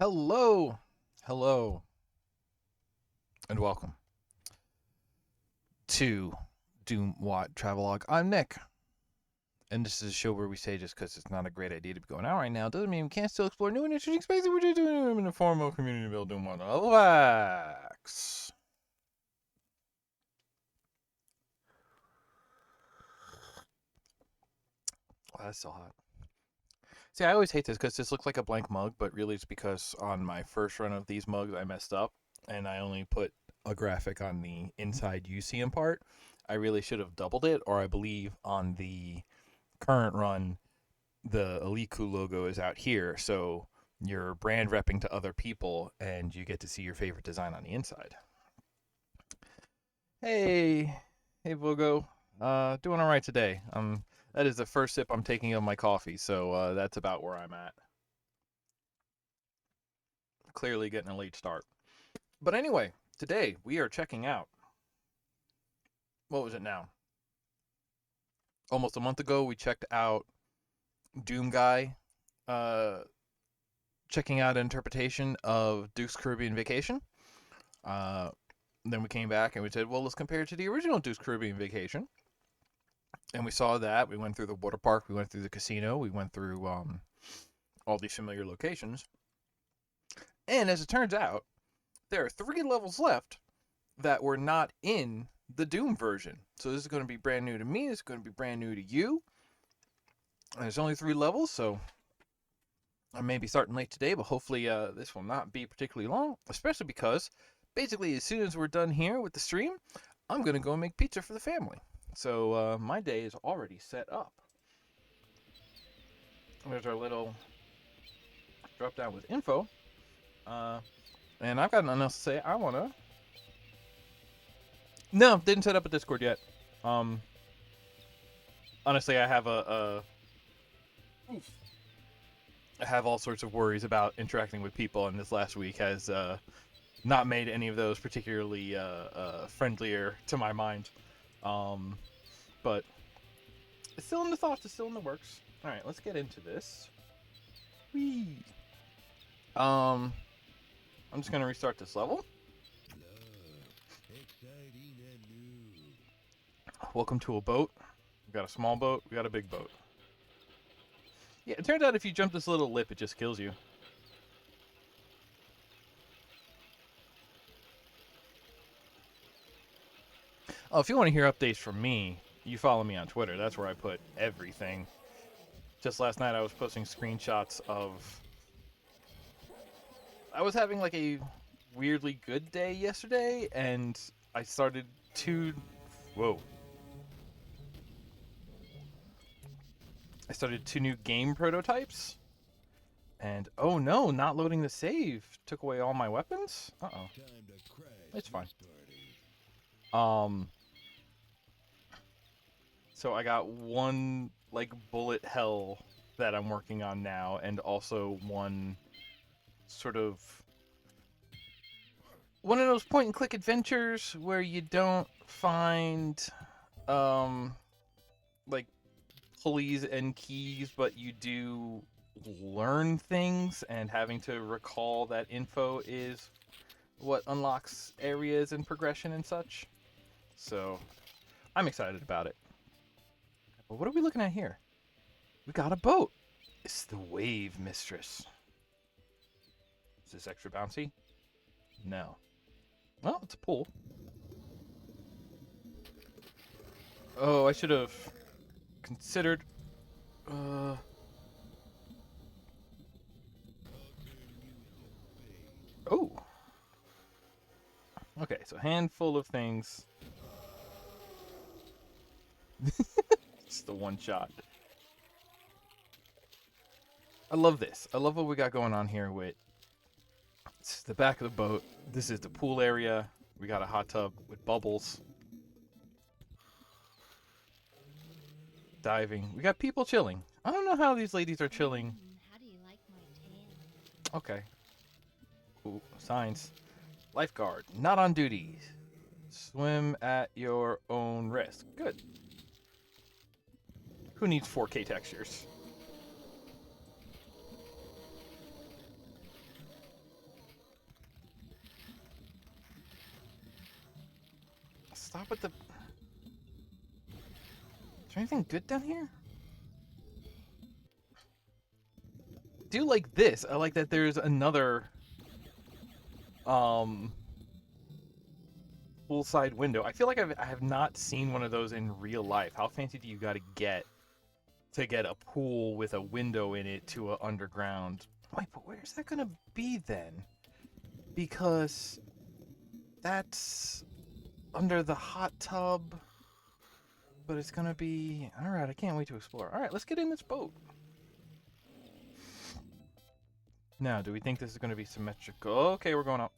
Hello, hello, and welcome to DooM WAD Travelogue. I'm Nick, and this is a show where we say just because it's not a great idea to be going out right now doesn't mean we can't still explore new and interesting spaces. We're just doing them in the form of community build DooM WAD. Relax. Oh, that's so hot. See, I always hate this because this looks like a blank mug, but really it's because on my first run of these mugs I messed up and I only put a graphic on the inside UCM part. I really should have doubled it, or I believe on the current run, the Aliku logo is out here, so you're brand repping to other people and you get to see your favorite design on the inside. Hey, hey Vogo, doing all right today. That is the first sip I'm taking of my coffee, so that's about where I'm at. Clearly getting a late start. But anyway, today we are checking out. What was it now? Almost a month ago, we checked out Doom Guy, uh, checking out an interpretation of Duke's Caribbean Vacation. Uh, then we came back and we said, well, let's compare it to the original Duke's Caribbean Vacation. And we saw that. We went through the water park. We went through the casino. We went through all these familiar locations. And as it turns out, there are 3 levels left that were not in the Doom version. So this is going to be brand new to me. This is going to be brand new to you. And there's only 3 levels, so I may be starting late today, but hopefully this will not be particularly long, especially because basically as soon as we're done here with the stream, I'm going to go make pizza for the family. So my day is already set up. There's our little drop down with info. And I've got nothing else to say. I want to... No, didn't set up a Discord yet. Honestly, I have I have all sorts of worries about interacting with people, and this last week has not made any of those particularly friendlier to my mind. But it's still in the thoughts, it's still in the works. All right, let's get into this. Whee. I'm just gonna restart this level. Welcome to a boat. We got a small boat. We got a big boat. Yeah, it turns out if you jump this little lip, it just kills you. Oh, if you want to hear updates from me, you follow me on Twitter. That's where I put everything. Just last night, I was posting screenshots of... I was having like a weirdly good day yesterday, and I started 2... Whoa. I started 2 new game prototypes. And, oh no, not loading the save took away all my weapons? Uh-oh. It's fine. So I got 1, like, bullet hell that I'm working on now, and also 1 sort of... one of those point-and-click adventures where you don't find, like, pulleys and keys, but you do learn things, and having to recall that info is what unlocks areas and progression and such. So, I'm excited about it. But what are we looking at here? We got a boat. It's the Wave Mistress. Is this extra bouncy? No. Well, it's a pool. Oh, I should have considered... Oh. Okay, so handful of things. It's the one shot. I love this. I love what we got going on here with... It's the back of the boat. This is the pool area. We got a hot tub with bubbles. Diving. We got people chilling. I don't know how these ladies are chilling. How do you like my tan? Okay. Ooh, signs. Lifeguard. Not on duty. Swim at your own risk. Good. Who needs 4K textures? Stop with the... Is there anything good down here? I do like this. I like that there's another full side window. I feel like I have not seen one of those in real life. How fancy do you got to get a pool with a window in it to a underground? Wait, but where's that gonna be then? Because that's under the hot tub, but it's gonna be... All right, I can't wait to explore. All right, let's get in this boat. Now, do we think this is gonna be symmetrical? Okay, we're going up.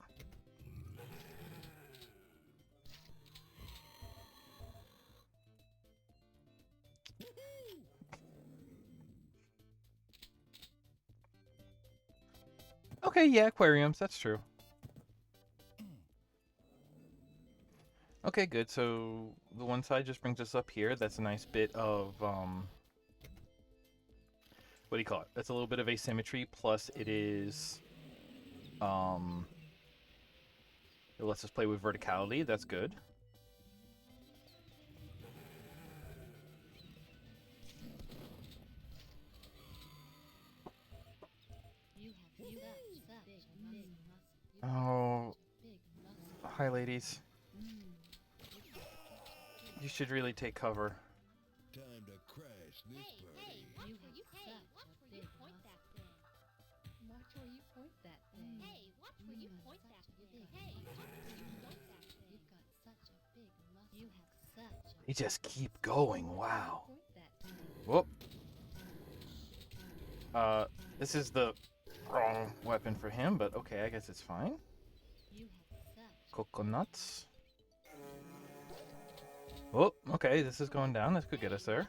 Okay, yeah, aquariums, that's true. Okay, good. So the one side just brings us up here. That's a nice bit of what do you call it? That's a little bit of asymmetry. Plus, it is it lets us play with verticality. That's good. Oh, hi, ladies. You should really take cover. Time to crash this party. Watch where you point that thing. Watch where you point that thing. Hey, watch where you point that thing. Hey, watch where you point that thing. You've got such a big muscle. You have such a... You just keep going. Wow. Point that thing. Whoop. This is the wrong weapon for him, but okay, I guess it's fine. You have such... Coconuts. Oh, okay, this is going down. This could get us there.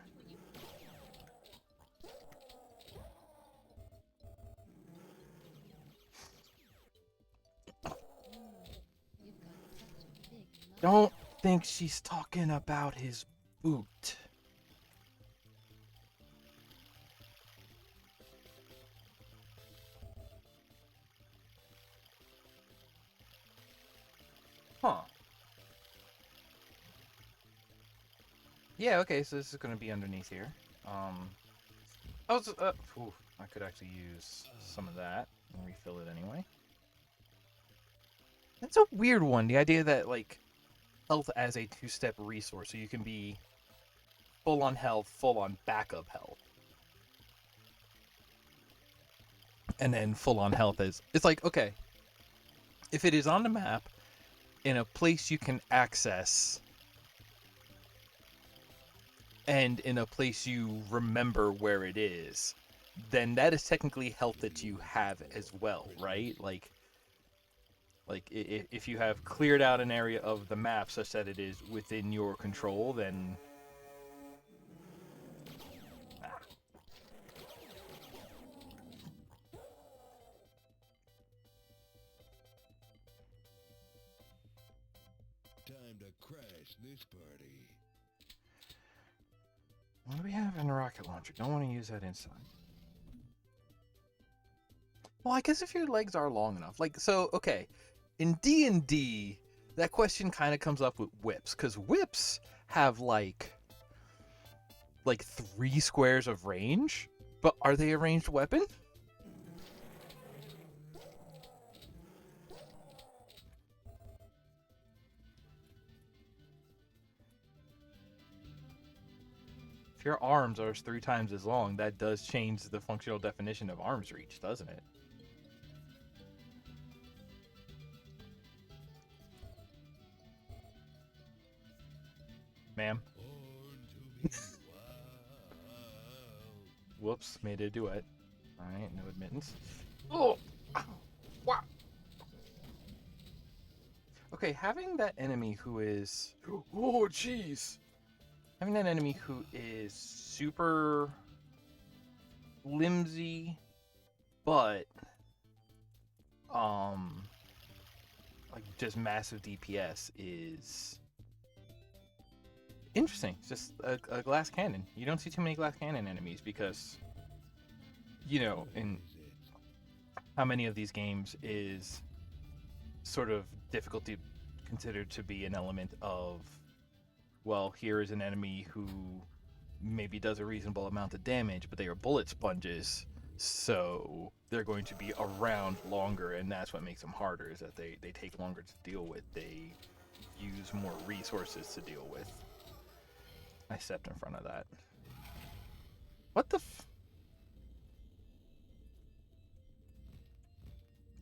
Don't think she's talking about his boot. Huh. Yeah, okay, so this is going to be underneath here. I was, I could actually use some of that and refill it anyway. That's a weird one, the idea that, like, health as a two-step resource, so you can be full on health, full on backup health. And then full on health is, it's like, okay, if it is on the map, in a place you can access, and in a place you remember where it is, then that is technically health that you have as well, right? Like if you have cleared out an area of the map such that it is within your control, then... Time to crash this party. What do we have in the rocket launcher? Don't want to use that inside. Well, I guess if your legs are long enough. Like, so, okay. In D&D, that question kind of comes up with whips. Because whips have, like 3 squares of range. But are they a ranged weapon? If your arms are 3 times as long, that does change the functional definition of arm's reach, doesn't it? Ma'am. Whoops, made it a duet. Alright, no admittance. Oh! Ow. Wow! Okay, having that enemy who is... Oh, jeez! Having that enemy who is super flimsy, but like just massive DPS is interesting. It's just a glass cannon. You don't see too many glass cannon enemies because, you know, in how many of these games is sort of difficulty considered to be an element of well, here is an enemy who maybe does a reasonable amount of damage, but they are bullet sponges, so they're going to be around longer, and that's what makes them harder, is that they take longer to deal with. They use more resources to deal with. I stepped in front of that. What the f...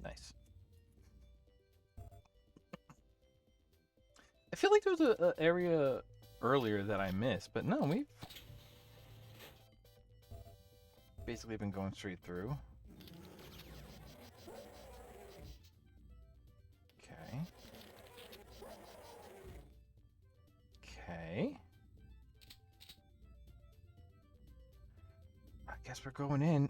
Nice. I feel like there was a area earlier that I missed, but no, we've basically been going straight through. Okay. Okay. I guess we're going in.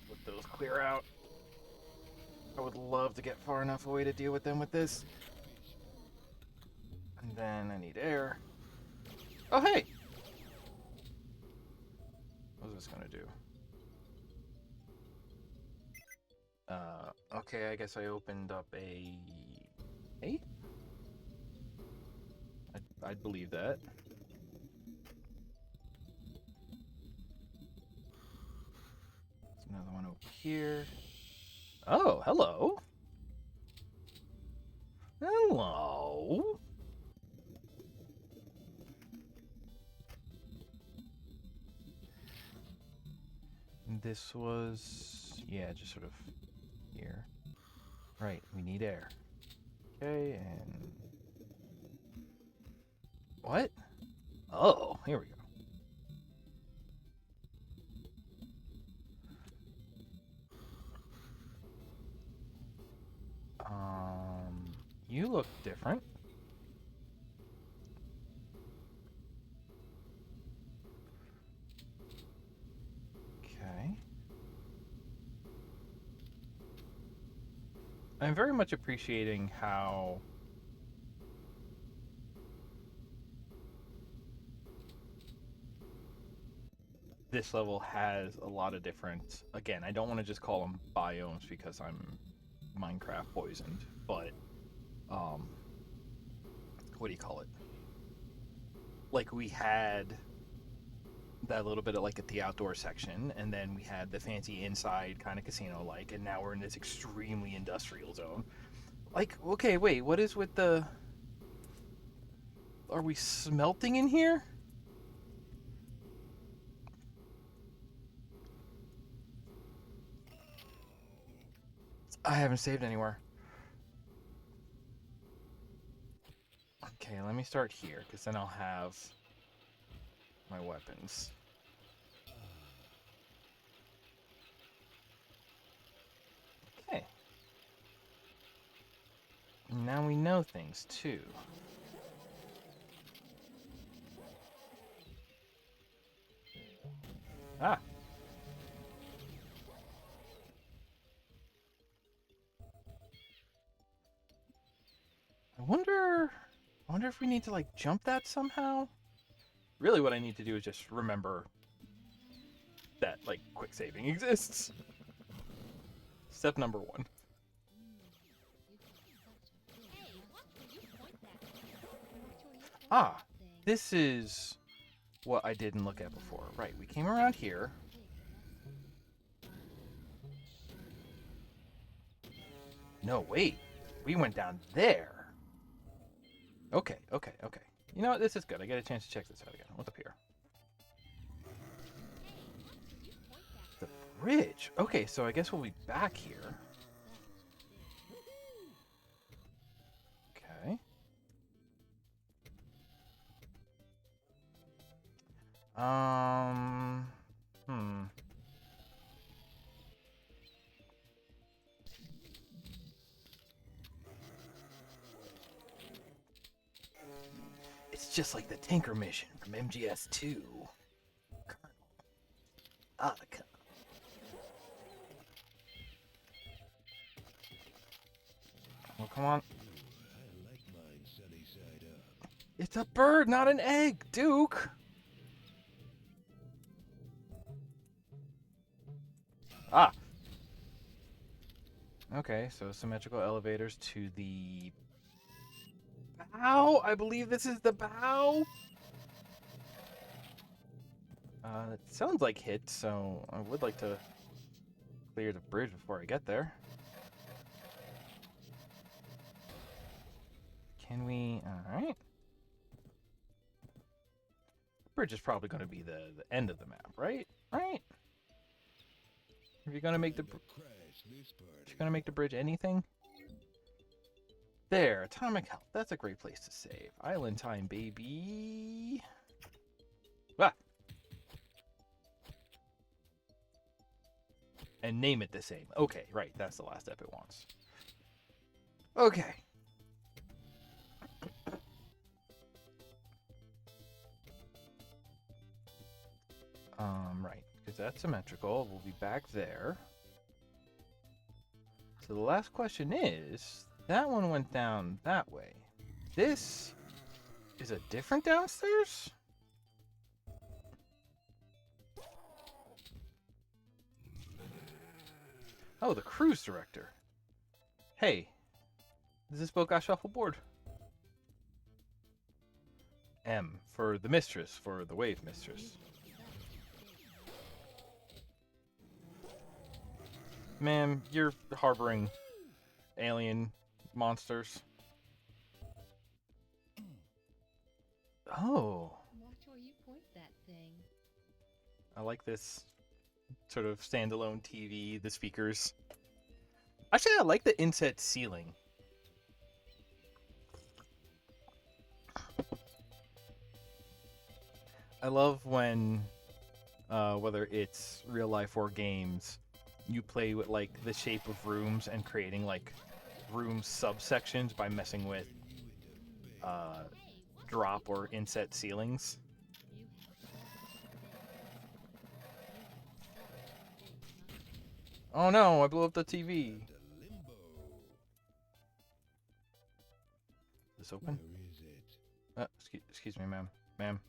Let those clear out. I would love to get far enough away to deal with them with this. And then I need air. Oh, hey! What was this gonna do? Okay, I guess I opened up a... Hey? I'd believe that. There's another one over here. Oh, hello. Hello. This was... yeah, just sort of here. Right, we need air. Okay, and... What? Oh, here we go. You look different. Okay. I'm very much appreciating how this level has a lot of different... Again, I don't want to just call them biomes because I'm Minecraft poisoned, but what do you call it? Like, we had that little bit of like at the outdoor section, and then we had the fancy inside kind of casino like, and now we're in this extremely industrial zone. Like, okay, wait, what is with the... Are we smelting in here? I haven't saved anywhere. Okay, let me start here, because then I'll have my weapons. Okay. Now we know things, too. Ah! I wonder if we need to, like, jump that somehow? Really what I need to do is just remember that, like, quick saving exists. Step number 1. Ah, this is what I didn't look at before. Right, we came around here. No, wait. We went down there. Okay. You know what? This is good. I get a chance to check this out again. What's up here? The bridge. Okay, so I guess we'll be back here. Okay. It's just like the Tinker mission from MGS2. Colonel. Ah, the Colonel. Well, come on. I like mine sunny side up. It's a bird, not an egg, Duke. Ah! Okay, so symmetrical elevators to the bow? I believe this is the bow? It sounds like hit, so I would like to clear the bridge before I get there. Can we... Alright. Bridge is probably going to be the end of the map, right? Right? If you're going to make the... If you're going to make the bridge anything... There, atomic health. That's a great place to save. Island time, baby. Ah! And name it the same. Okay, right. That's the last step it wants. Okay. Right. Because that's symmetrical. We'll be back there. So the last question is, that one went down that way. This is a different downstairs? Oh, the cruise director. Hey, does this boat got shuffleboard? M, for the mistress, for the wave mistress. Ma'am, you're harboring alien monsters. Oh. Watch where you point that thing. I like this sort of standalone TV, the speakers. Actually, I like the inset ceiling. I love when, whether it's real life or games, you play with like the shape of rooms and creating like room subsections by messing with drop or inset ceilings. Oh no, I blew up the TV. Is this open? Where is it? Excuse me, ma'am. Ma'am.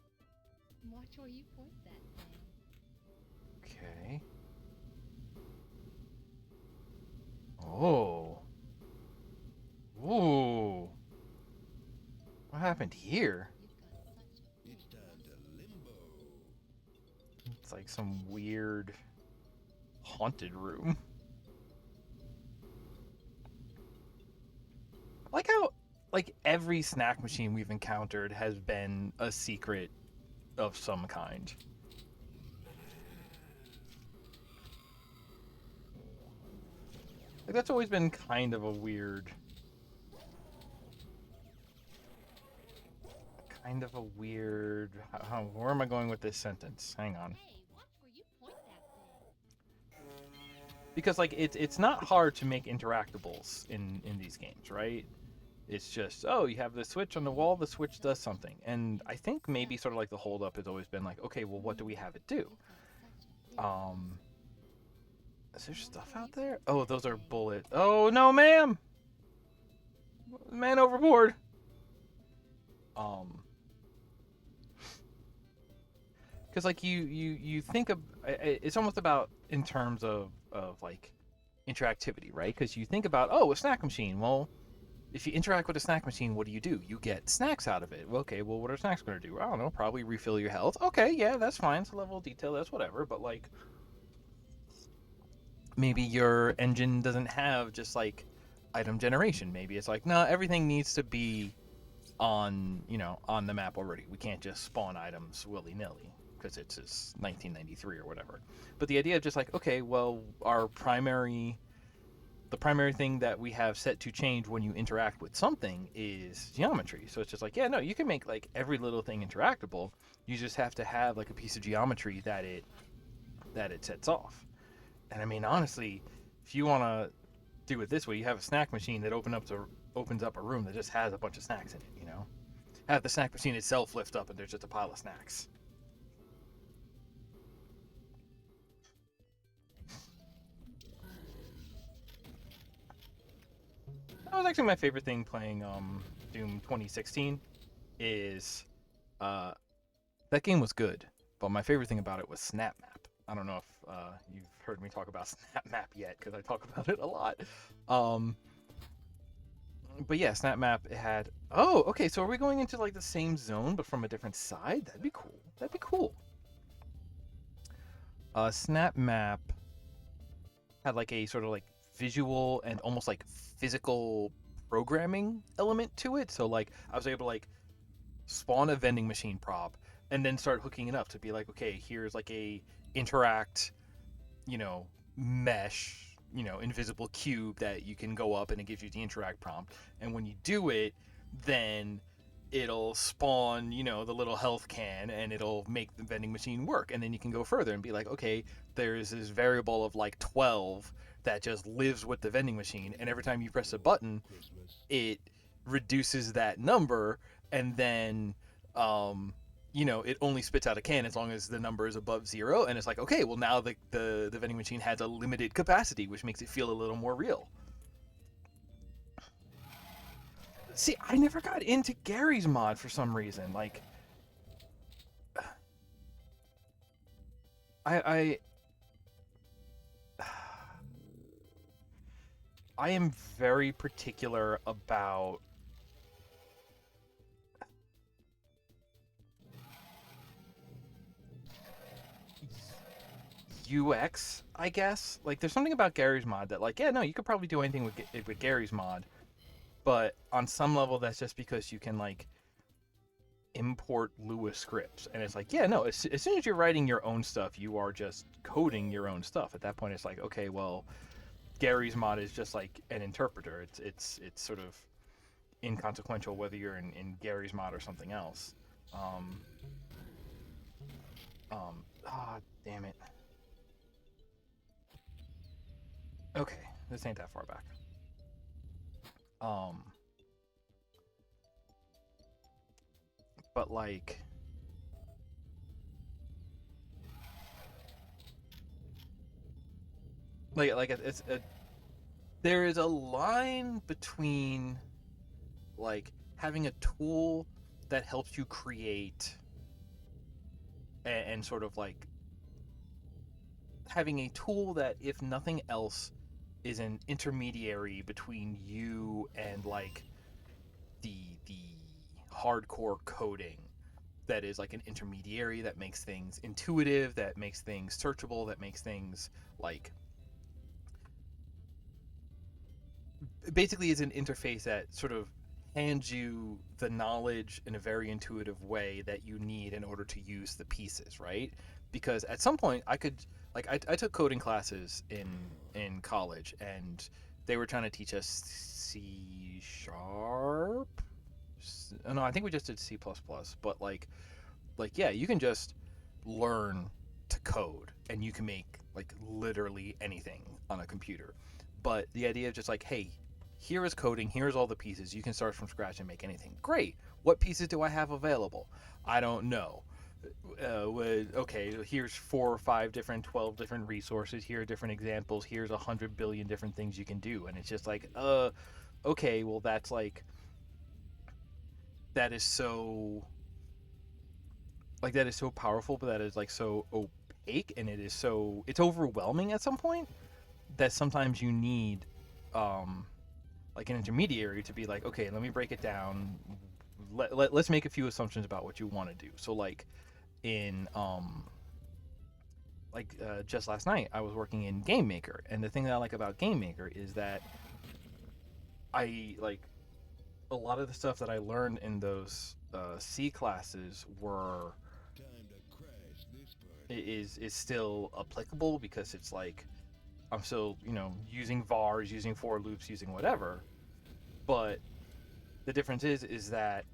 Watch where you point that thing. Okay. Oh. Ooh. What happened here? It's down to limbo. It's like some weird haunted room. I like how like every snack machine we've encountered has been a secret of some kind. Like that's always been kind of a weird where am I going with this sentence? Hang on. Hey, watch where you point that thing. Because like it's not hard to make interactables in these games, right? It's just, oh, you have the switch on the wall, the switch does something. And I think maybe sort of like the holdup has always been like, okay, well, what do we have it do? Is there stuff out there? Oh, those are bullets. Oh, no, ma'am! Man overboard! Because like you think of, it's almost about in terms of like interactivity, right? Because you think about, oh, a snack machine. Well, if you interact with a snack machine, what do? You get snacks out of it. Well, okay, well, what are snacks going to do? I don't know, probably refill your health. Okay, yeah, that's fine. It's a level of detail, that's whatever. But, like, maybe your engine doesn't have just, like, item generation. Maybe it's like, no, everything needs to be on, on the map already. We can't just spawn items willy-nilly because it's just 1993 or whatever. But the idea of just like, okay, well, the primary thing that we have set to change when you interact with something is geometry. So it's just like, yeah, no, you can make like every little thing interactable. You just have to have like a piece of geometry that it sets off. And I mean, honestly, if you want to do it this way, you have a snack machine that opens up a room that just has a bunch of snacks in it, Have the snack machine itself lift up and there's just a pile of snacks. That was actually my favorite thing playing Doom 2016 is that game was good, but my favorite thing about it was Snap Map. I don't know if you've heard me talk about Snap Map yet, because I talk about it a lot. Um, but yeah, Snap Map it had. Oh, okay. So are we going into like the same zone but from a different side? That'd be cool. That'd be cool. Snap Map had like a sort of like visual and almost like physical programming element to it. So like I was able to like spawn a vending machine prop and then start hooking it up to be like, okay, here's like a interact, mesh, invisible cube that you can go up and it gives you the interact prompt. And when you do it, then it'll spawn, the little health can and it'll make the vending machine work. And then you can go further and be like, okay, there's this variable of like 12 that just lives with the vending machine. And every time you press a button, Christmas. it reduces that number and then it only spits out a can as long as the number is above 0, and it's like, okay, well, now the vending machine has a limited capacity, which makes it feel a little more real. See, I never got into Gary's mod for some reason. Like, I I am very particular about UX, I guess. Like, there's something about Gary's mod that, like, yeah, no, you could probably do anything with Gary's mod, but on some level, that's just because you can like import Lua scripts, and it's like, yeah, no, as soon as you're writing your own stuff, you are just coding your own stuff. At that point, it's like, okay, well, Gary's mod is just like an interpreter. It's sort of inconsequential whether you're in Gary's mod or something else. Damn it. Okay, this ain't that far back. Um, but there is a line between like having a tool that helps you create and sort of like having a tool that, if nothing else, is an intermediary between you and like the hardcore coding, that is like an intermediary that makes things intuitive, that makes things searchable, that makes things like basically is an interface that sort of hands you the knowledge in a very intuitive way that you need in order to use the pieces, right? Because at some point I could I took coding classes in college, and they were trying to teach us C sharp. No, I think we just did C++, but yeah, you can just learn to code and you can make like literally anything on a computer. But the idea of just like, hey, here is coding, here's all the pieces, you can start from scratch and make anything. Great. What pieces do I have available? I don't know. Okay, here's 4 or 5 different, 12 different resources. Here are different examples. Here's 100 billion different things you can do, and it's just like, okay, well, that's like, that is so that is so powerful, but that is like so opaque, and it's overwhelming at some point, that sometimes you need like an intermediary to be like, okay, let me break it down. Let's make a few assumptions about what you want to do. So like in just last night I was working in Game Maker, and the thing that I like about Game Maker is that I like a lot of the stuff that I learned in those C classes were Time to crash this party. is still applicable, because it's like I'm still, using vars, using for loops, using whatever. But the difference is that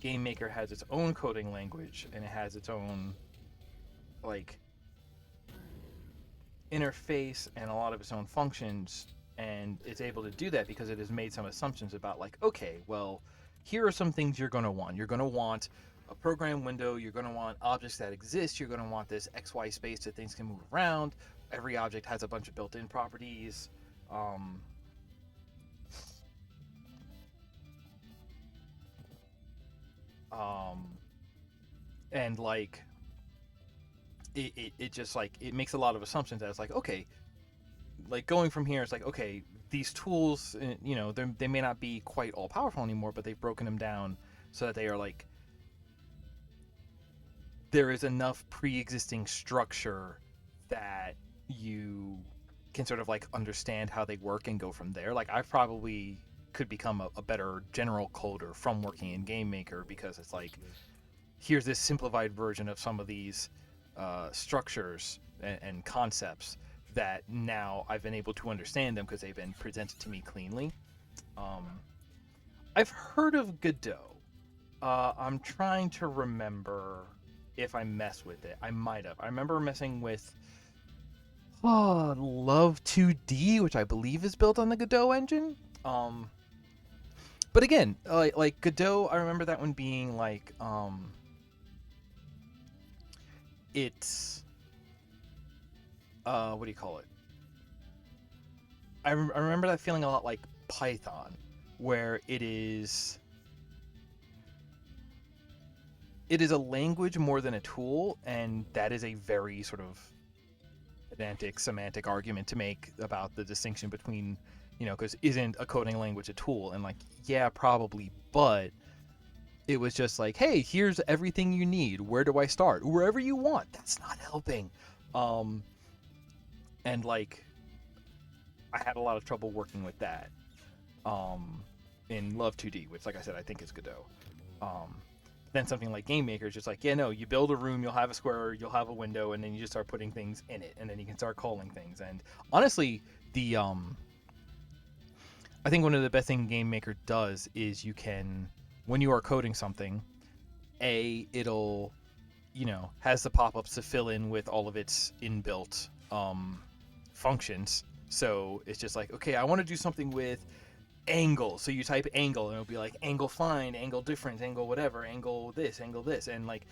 Game Maker has its own coding language, and it has its own like interface and a lot of its own functions, and it's able to do that because it has made some assumptions about like, okay, well, here are some things you're going to want. You're going to want a program window, you're going to want objects that exist, you're going to want this XY space that things can move around. Every object has a bunch of built-in properties. Um, um, and like it just like it makes a lot of assumptions that it's like, okay, like going from here, it's like, okay, these tools, they may not be quite all powerful anymore, but they've broken them down so that they are like, there is enough pre-existing structure that you can sort of like understand how they work and go from there. Like I probably could become a better general coder from working in Game Maker, because it's like, here's this simplified version of some of these structures and concepts that now I've been able to understand them because they've been presented to me cleanly. I've heard of Godot. I'm trying to remember if I mess with it. I might have. I remember messing with Love 2D, which I believe is built on the Godot engine. But again, like Godot, I remember that one being like, it's what do you call it? I remember that feeling a lot like Python, where it is a language more than a tool, and that is a very sort of pedantic semantic argument to make about the distinction between, because isn't a coding language a tool? And like, yeah, probably, but it was just like, hey, here's everything you need. Where do I start? Wherever you want. That's not helping. And like, I had a lot of trouble working with that in Love 2D, which, like I said, I think is Godot. Then something like Game Maker is just like, yeah, no, you build a room, you'll have a square, you'll have a window, and then you just start putting things in it, and then you can start calling things. And honestly, I think one of the best things Game Maker does is you can, when you are coding something, it'll, has the pop-ups to fill in with all of its inbuilt functions. So it's just like, okay, I want to do something with angle. So you type angle, and it'll be like angle find, angle difference, angle whatever, angle this, and like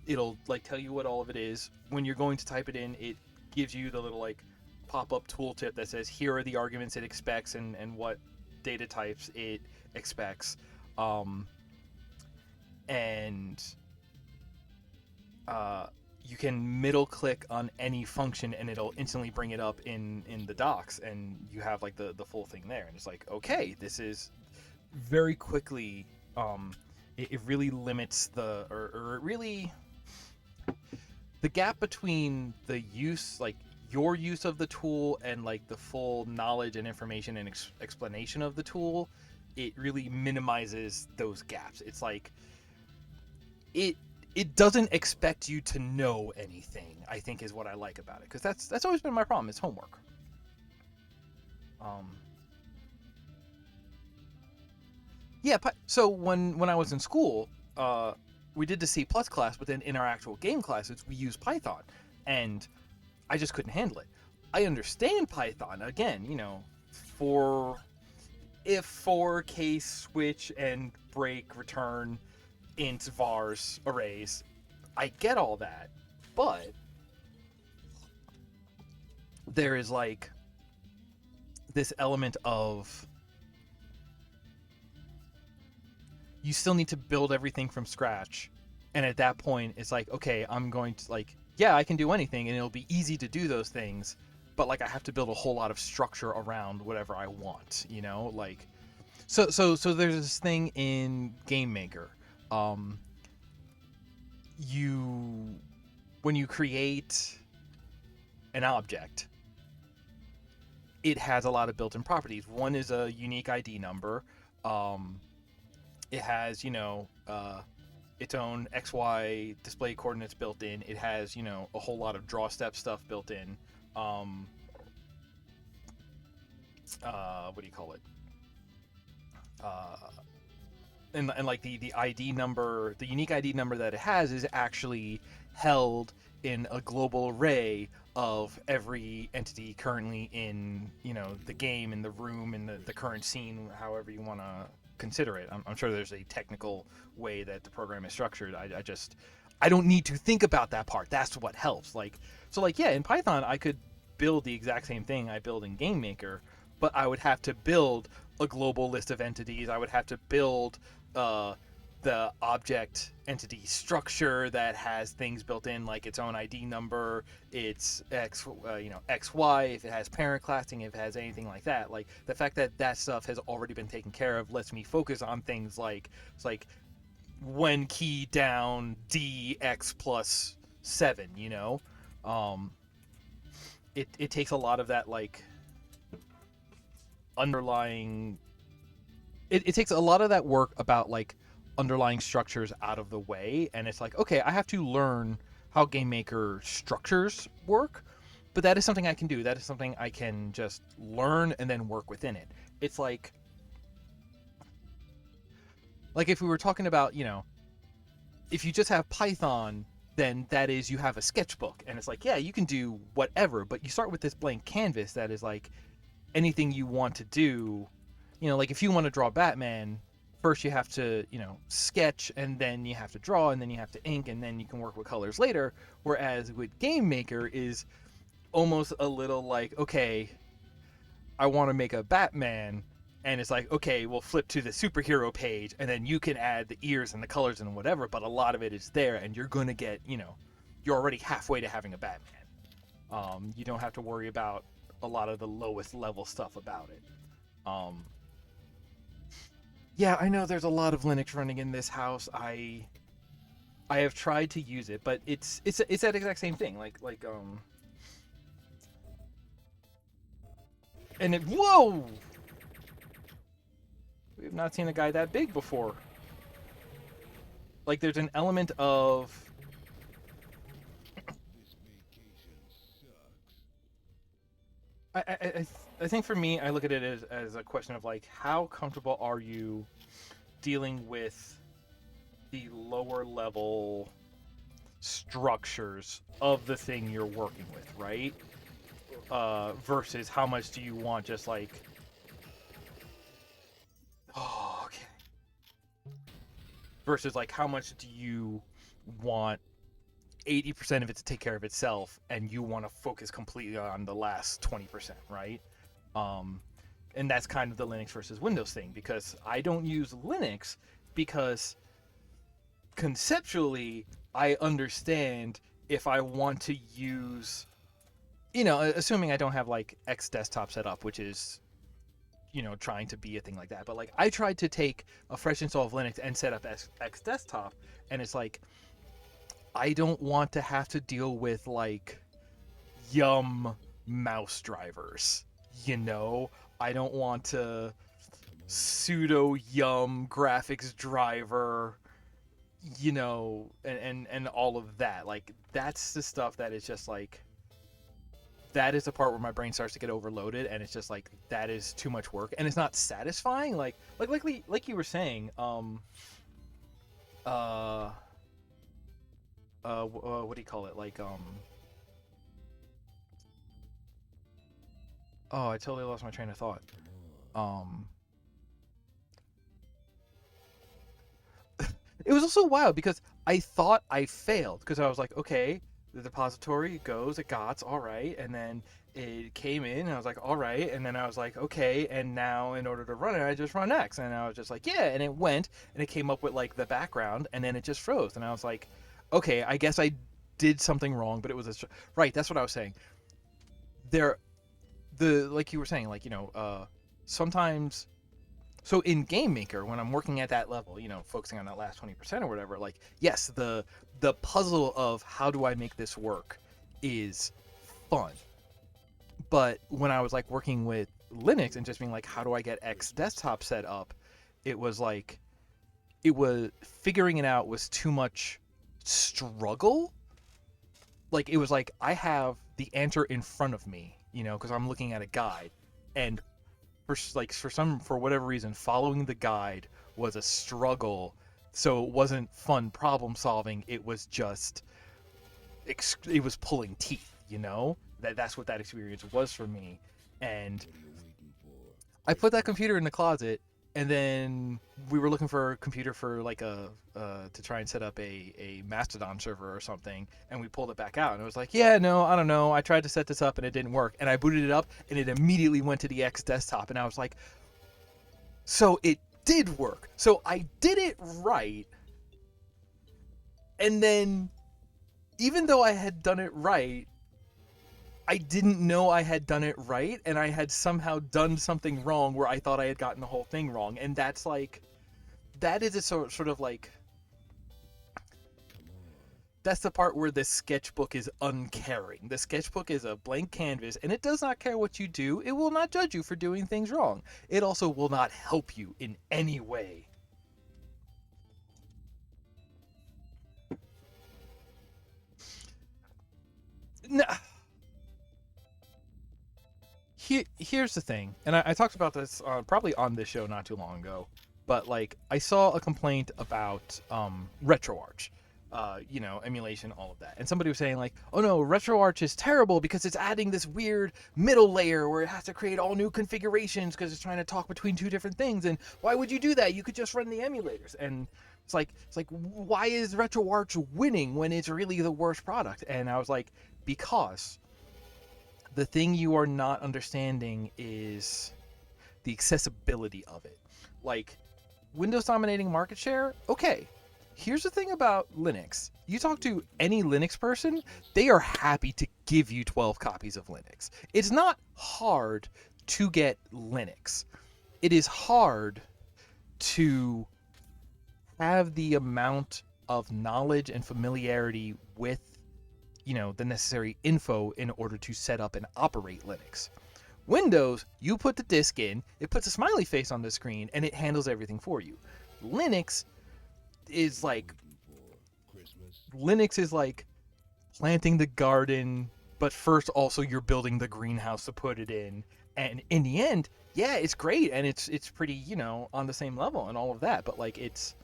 it'll like tell you what all of it is. When you're going to type it in, it gives you the little like pop-up tooltip that says here are the arguments it expects and what data types it expects. You can middle click on any function and it'll instantly bring it up in the docs, and you have like the full thing there. And it's like, okay, this is very quickly, it really limits the gap between the use, like your use of the tool, and like the full knowledge and information and explanation of the tool. It really minimizes those gaps. It's like it doesn't expect you to know anything, I think, is what I like about it, because that's always been my problem. It's homework. Yeah, so when I was in school, we did the C+ class, but then in our actual game classes, we used Python, and I just couldn't handle it. I understand Python, again, for if, for, case, switch, and break, return, int, vars, arrays. I get all that, but there is like this element of you still need to build everything from scratch, and at that point it's like, okay, I'm going to like, yeah, I can do anything and it'll be easy to do those things, but like I have to build a whole lot of structure around whatever I want, like so there's this thing in Game Maker. When you create an object, it has a lot of built-in properties. One is a unique ID number. It has, its own XY display coordinates built in. It has, a whole lot of draw step stuff built in. What do you call it? And like the ID number, the unique ID number that it has is actually held in a global array of every entity currently in, the game, in the room, in the current scene, however you want to consider it. I'm sure there's a technical way that the program is structured. I don't need to think about that part. That's what helps. Yeah, in Python, I could build the exact same thing I build in Game Maker, but I would have to build a global list of entities. I would have to build the object entity structure that has things built in like its own ID number, its XY, if it has parent classing, if it has anything like that. Like the fact that that stuff has already been taken care of lets me focus on things like it's like when key down DX plus 7, it takes a lot of that like underlying it takes a lot of that work about like underlying structures out of the way, and it's like, okay, I have to learn how game maker structures work, but that is something I can do. That is something I can just learn and then work within it. It's like if we were talking about, if you just have Python, then that is you have a sketchbook, and it's like, yeah, you can do whatever, but you start with this blank canvas that is like anything you want to do. Like if you want to draw Batman, first you have to, sketch, and then you have to draw, and then you have to ink, and then you can work with colors later. Whereas with Game Maker is almost a little like, okay, I want to make a Batman, and it's like, okay, we'll flip to the superhero page, and then you can add the ears and the colors and whatever, but a lot of it is there, and you're going to get, you're already halfway to having a Batman. You don't have to worry about a lot of the lowest level stuff about it. Yeah, I know there's a lot of Linux running in this house. I have tried to use it, but it's that exact same thing. And whoa! We have not seen a guy that big before. Like there's an element of I think for me, I look at it as a question of like, how comfortable are you dealing with the lower level structures of the thing you're working with, right? Versus how much do you want just like, oh, okay. Versus like, how much do you want 80% of it to take care of itself, and you want to focus completely on the last 20%, right? And that's kind of the Linux versus Windows thing, because I don't use Linux because conceptually I understand if I want to use, assuming I don't have like X desktop set up, which is, trying to be a thing like that. But like I tried to take a fresh install of Linux and set up X desktop, and it's like, I don't want to have to deal with like yum mouse drivers, I don't want to sudo yum graphics driver, and all of that. Like that's the stuff that is just like, that is the part where my brain starts to get overloaded, and it's just like, that is too much work, and it's not satisfying. Like you were saying, what do you call it? Like, oh, I totally lost my train of thought. It was also wild because I thought I failed, because I was like, okay, the depository goes, it got, all right, and then it came in, and I was like, all right, and then I was like, okay, and now in order to run it, I just run X, and I was just like, yeah, and it went, and it came up with like the background, and then it just froze, and I was like, okay, I guess I did something wrong, but it was right. That's what I was saying. Like you were saying, like, sometimes. So in Game Maker, when I'm working at that level, focusing on that last 20% or whatever, like, yes, the puzzle of how do I make this work is fun. But when I was like working with Linux and just being like, how do I get X desktop set up? It was like, figuring it out was too much struggle. Like it was like, I have the answer in front of me, because I'm looking at a guide, and for whatever reason, following the guide was a struggle. So it wasn't fun problem solving. It was just, it was pulling teeth, that's what that experience was for me. And I put that computer in the closet, and then we were looking for a computer for like to try and set up a Mastodon server or something, and we pulled it back out, and it was like, yeah, no, I don't know, I tried to set this up and it didn't work, and I booted it up and it immediately went to the X desktop, and I was like, so it did work. So I did it right. And then, even though I had done it right, I didn't know I had done it right, and I had somehow done something wrong where I thought I had gotten the whole thing wrong. And that's like, that is a sort of like, that's the part where the sketchbook is uncaring. The sketchbook is a blank canvas, and it does not care what you do. It will not judge you for doing things wrong. It also will not help you in any way. No. Here's the thing, and I talked about this probably on this show not too long ago, but like I saw a complaint about RetroArch, emulation, all of that, and somebody was saying like, oh no, RetroArch is terrible because it's adding this weird middle layer where it has to create all new configurations because it's trying to talk between two different things, and why would you do that? You could just run the emulators. And it's like why is RetroArch winning when it's really the worst product? And I was like, because the thing you are not understanding is the accessibility of it. Like, Windows dominating market share, okay. Here's the thing about Linux. You talk to any Linux person, they are happy to give you 12 copies of Linux. It's not hard to get Linux. It is hard to have the amount of knowledge and familiarity with the necessary info in order to set up and operate Linux. Windows, you put the disk in, it puts a smiley face on the screen, and it handles everything for you. Linux is like planting the garden, but first also you're building the greenhouse to put it in. And in the end, yeah, it's great, and it's pretty, on the same level and all of that, but like it's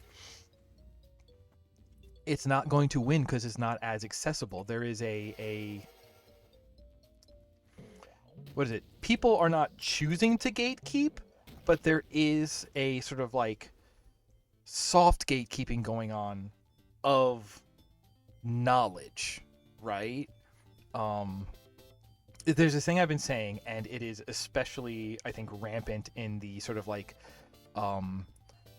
not going to win because it's not as accessible. There is what is it? People are not choosing to gatekeep, but there is a sort of like soft gatekeeping going on of knowledge, right? There's this thing I've been saying, and it is especially, I think, rampant in the sort of like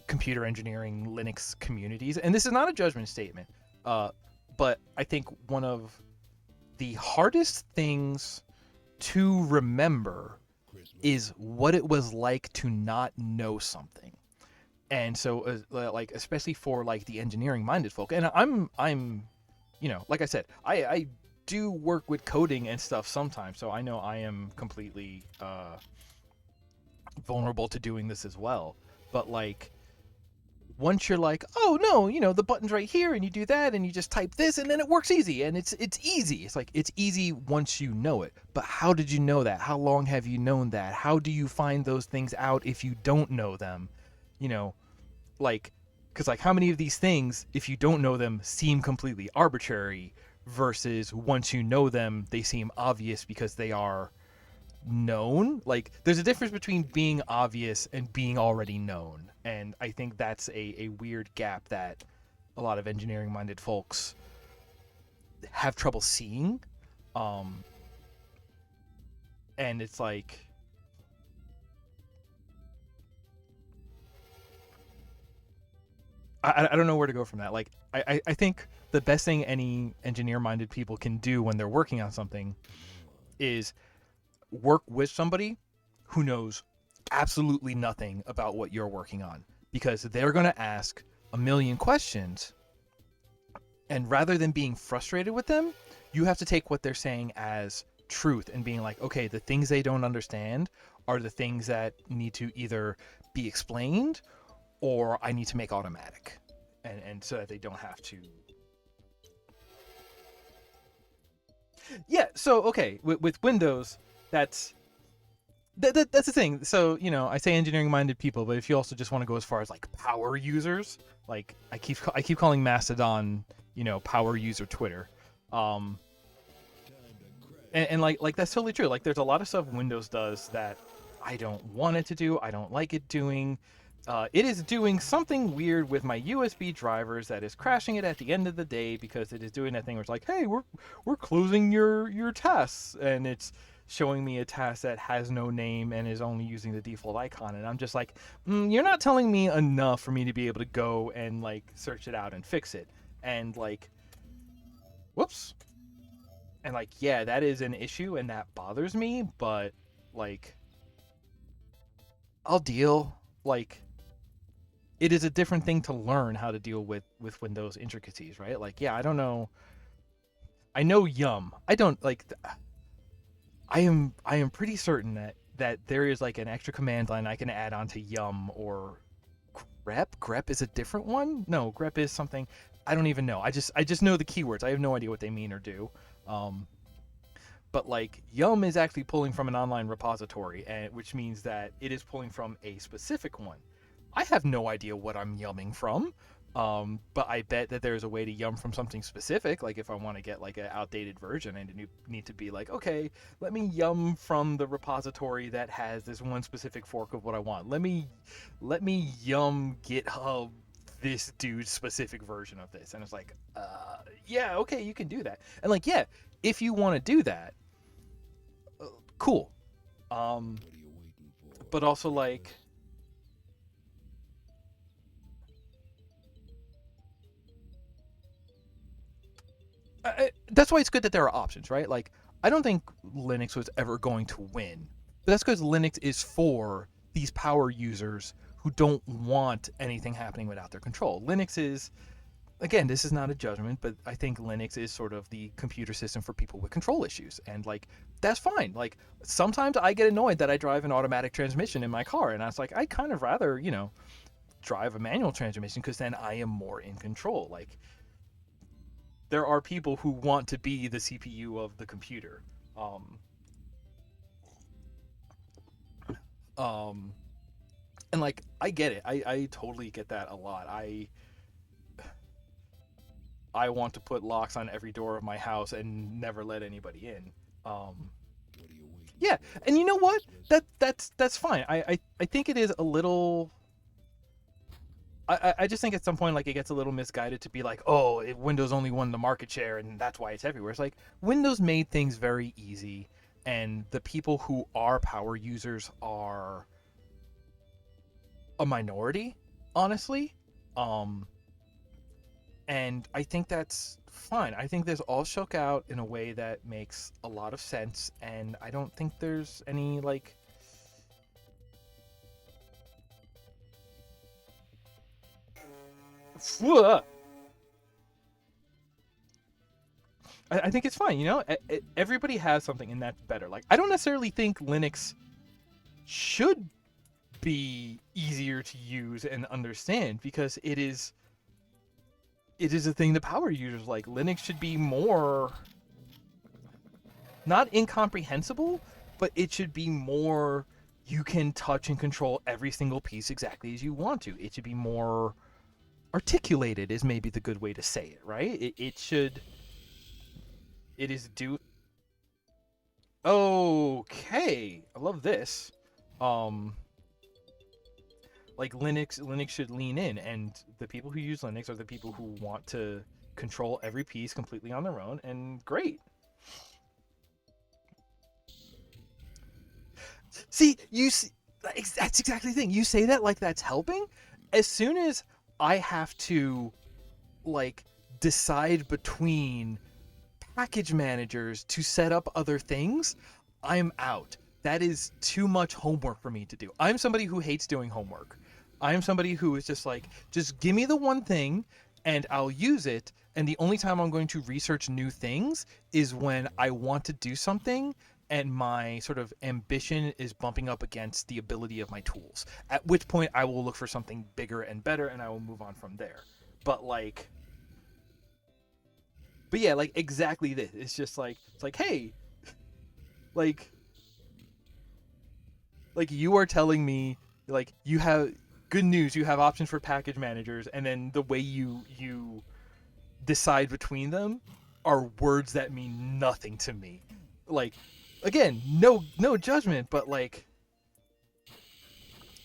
computer engineering Linux communities, and this is not a judgment statement, but I think one of the hardest things to remember is what it was like to not know something. And so like especially for like the engineering minded folk, and I'm like I said, I do work with coding and stuff sometimes, so I know I am completely vulnerable to doing this as well. But like, once you're like, oh no, the button's right here, and you do that, and you just type this, and then it works easy, and it's easy. It's like, it's easy once you know it. But how did you know that? How long have you known that? How do you find those things out if you don't know them? Like, because like, how many of these things, if you don't know them, seem completely arbitrary, versus once you know them, they seem obvious because they are known? Like, there's a difference between being obvious and being already known, and I think that's a weird gap that a lot of engineering minded folks have trouble seeing. And it's like, I don't know where to go from that. Like, I think the best thing any engineer minded people can do when they're working on something is work with somebody who knows absolutely nothing about what you're working on, because they're going to ask a million questions, and rather than being frustrated with them, you have to take what they're saying as truth and being like, okay, the things they don't understand are the things that need to either be explained or I need to make automatic, and so that they don't have to. Yeah, so okay, with Windows, that's the thing. So, I say engineering minded people, but if you also just want to go as far as like power users, like I keep calling Mastodon, power user Twitter. And like that's totally true. Like, there's a lot of stuff Windows does that I don't want it to do. I don't like it doing. It is doing something weird with my USB drivers that is crashing it at the end of the day, because it is doing that thing where it's like, hey, we're closing your tests, and it's showing me a task that has no name and is only using the default icon, and I'm just like, you're not telling me enough for me to be able to go and like search it out and fix it. And like, whoops. And like, yeah, that is an issue and that bothers me, but like, I'll deal. Like, it is a different thing to learn how to deal with Windows intricacies, right? Like, yeah, I don't know. I know Yum. I don't like. I am pretty certain that there is like an extra command line I can add onto Yum or grep. Grep is a different one. No, grep is something I don't even know. I just know the keywords. I have no idea what they mean or do. But like Yum is actually pulling from an online repository, and which means that it is pulling from a specific one. I have no idea what I'm yumming from, but I bet that there's a way to yum from something specific. Like if I want to get like an outdated version, I need to be like, okay, let me yum from the repository that has this one specific fork of what I want. Let me yum GitHub this dude's specific version of this, and it's like, yeah, okay, you can do that, and like, yeah, if you want to do that, cool. What are you waiting for? But also like, that's why it's good that there are options, right? Like, I don't think Linux was ever going to win, but that's because Linux is for these power users who don't want anything happening without their control. Linux is, again, this is not a judgment, but I think Linux is sort of the computer system for people with control issues, and like, that's fine. Like, sometimes I get annoyed that I drive an automatic transmission in my car, and I was like, I kind of rather, drive a manual transmission because then I am more in control. Like, there are people who want to be the CPU of the computer. And like, I get it. I totally get that a lot. I want to put locks on every door of my house and never let anybody in. What are you waiting Yeah, for? and you know what? Specialist? That's fine. I think it is a little. I just think at some point, like, it gets a little misguided to be like, oh, Windows only won the market share and that's why it's everywhere. It's like, Windows made things very easy, and the people who are power users are a minority, honestly. And I think that's fine. I think this all shook out in a way that makes a lot of sense, and I don't think there's any, like, I think it's fine. Everybody has something, and that's better. Like, I don't necessarily think Linux should be easier to use and understand because it is a thing that power users like. Linux should be more, not incomprehensible, but it should be more, you can touch and control every single piece exactly as you want to. It should be more articulated, is maybe the good way to say it, right? It is do. Okay, I love this. Like, Linux should lean in, and the people who use Linux are the people who want to control every piece completely on their own, and great. See, that's exactly the thing. You say that like that's helping. As soon as I have to, like, decide between package managers to set up other things, I'm out. That is too much homework for me to do. I'm somebody who hates doing homework. I'm somebody who is just like, just give me the one thing and I'll use it. And the only time I'm going to research new things is when I want to do something and my sort of ambition is bumping up against the ability of my tools. At which point I will look for something bigger and better and I will move on from there. But yeah, like, exactly this. It's just like, hey, like you are telling me, like, you have good news, you have options for package managers, and then the way you decide between them are words that mean nothing to me. Like, again, no judgment, but like,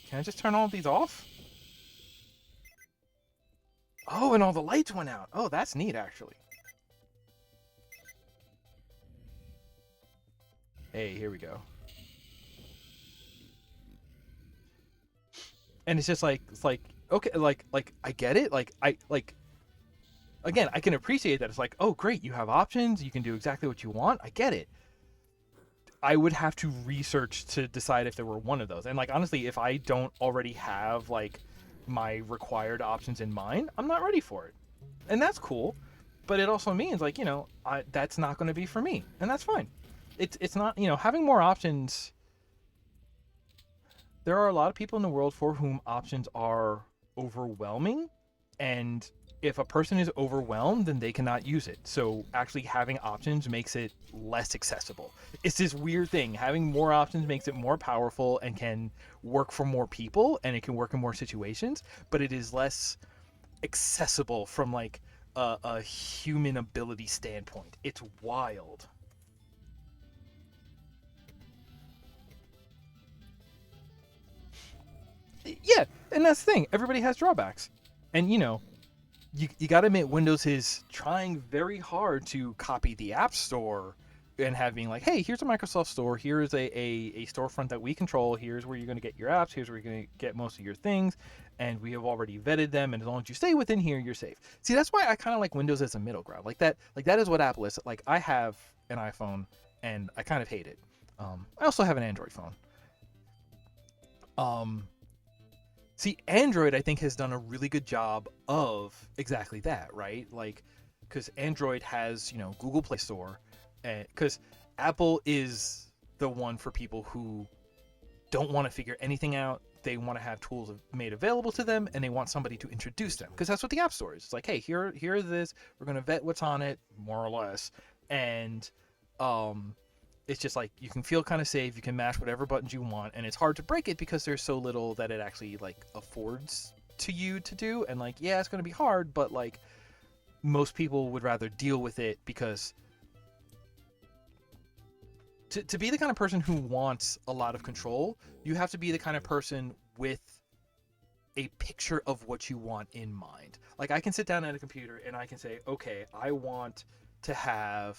can I just turn all of these off? Oh, and all the lights went out. Oh, that's neat, actually. Hey, here we go. And it's just like, it's like, okay, like I get it. Like I like again, I can appreciate that. It's like, oh great, you have options, you can do exactly what you want. I get it. I would have to research to decide if there were one of those. And like honestly, if I don't already have like my required options in mind, I'm not ready for it. And that's cool. But it also means like, that's not going to be for me. And that's fine. It's not, having more options. There are a lot of people in the world for whom options are overwhelming, and if a person is overwhelmed, then they cannot use it. So actually having options makes it less accessible. It's this weird thing. Having more options makes it more powerful and can work for more people, and it can work in more situations, but it is less accessible from like a human ability standpoint. It's wild. Yeah, and that's the thing. Everybody has drawbacks, and you got to admit, Windows is trying very hard to copy the App Store and having like, hey, here's a Microsoft Store. Here is a storefront that we control. Here's where you're going to get your apps. Here's where you're going to get most of your things. And we have already vetted them. And as long as you stay within here, you're safe. See, that's why I kind of like Windows as a middle ground. Like that is what Apple is. Like I have an iPhone and I kind of hate it. I also have an Android phone. See, Android, I think, has done a really good job of exactly that, right? Like, because Android has, Google Play Store, and because Apple is the one for people who don't want to figure anything out. They want to have tools made available to them, and they want somebody to introduce them. Because that's what the App Store is. It's like, hey, here is this. We're gonna vet what's on it, more or less, and it's just like you can feel kind of safe. You can mash whatever buttons you want, and it's hard to break it because there's so little that it actually like affords to you to do. And like, yeah, it's going to be hard, but like most people would rather deal with it because to be the kind of person who wants a lot of control, you have to be the kind of person with a picture of what you want in mind. Like I can sit down at a computer and I can say, okay, I want to have,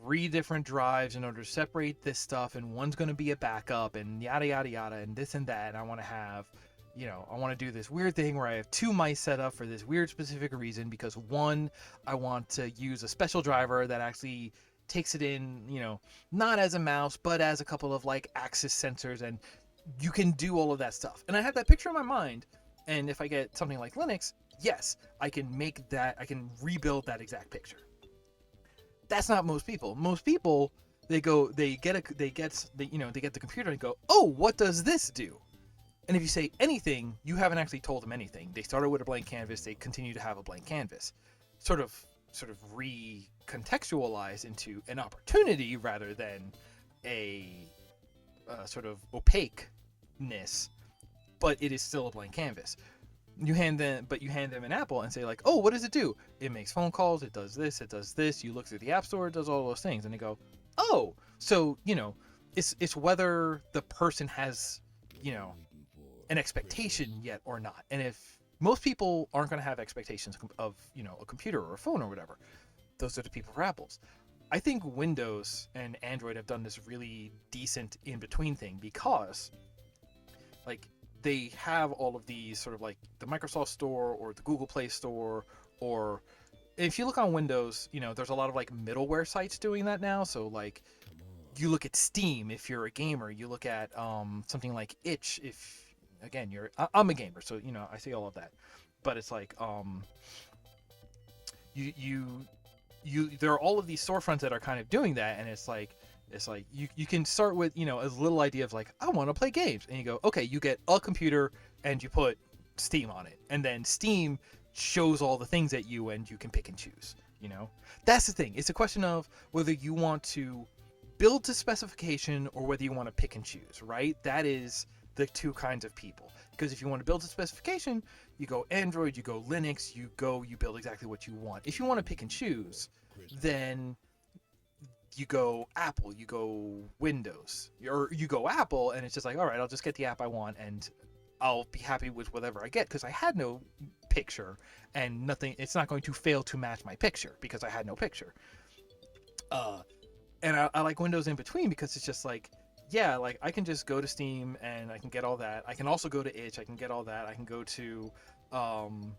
3 different drives in order to separate this stuff, and one's going to be a backup and yada yada yada and this and that, and I want to have I want to do this weird thing where I have 2 mice set up for this weird specific reason, because one, I want to use a special driver that actually takes it in, not as a mouse but as a couple of like axis sensors, and you can do all of that stuff. And I have that picture in my mind, and if I get something like Linux, yes, I can rebuild that exact picture. That's not most people. Most people, they get the computer and go, oh, what does this do? And if you say anything, you haven't actually told them anything. They started with a blank canvas. They continue to have a blank canvas, sort of recontextualize into an opportunity rather than a sort of opaqueness. But it is still a blank canvas. You hand them an Apple and say like, oh, what does it do? It makes phone calls, it does this, you look through the App Store, it does all those things. And they go, oh, so it's whether the person has an expectation yet or not. And if most people aren't going to have expectations of a computer or a phone or whatever, those are the people for Apples. I think Windows and Android have done this really decent in between thing, because like they have all of these sort of like the Microsoft Store or the Google Play Store, or if you look on Windows, there's a lot of like middleware sites doing that now. So like you look at Steam if you're a gamer, you look at something like Itch if again I'm a gamer, so I see all of that. But it's like there are all of these storefronts that are kind of doing that, and it's like you can start with a little idea of like, I want to play games, and you go, okay, you get a computer and you put Steam on it, and then Steam shows all the things at you and you can pick and choose. That's the thing. It's a question of whether you want to build to specification or whether you want to pick and choose, right? That is the 2 kinds of people. Because if you want to build to specification, you go Android, you go Linux, you build exactly what you want. If you want to pick and choose, then you go Apple, you go Windows, or you go Apple, and it's just like, all right, I'll just get the app I want and I'll be happy with whatever I get because I had no picture, and it's not going to fail to match my picture because I had no picture. and I like Windows in between because it's just like, yeah, like I can just go to Steam and I can get all that. I can also go to Itch. I can get all that. I can go to, um,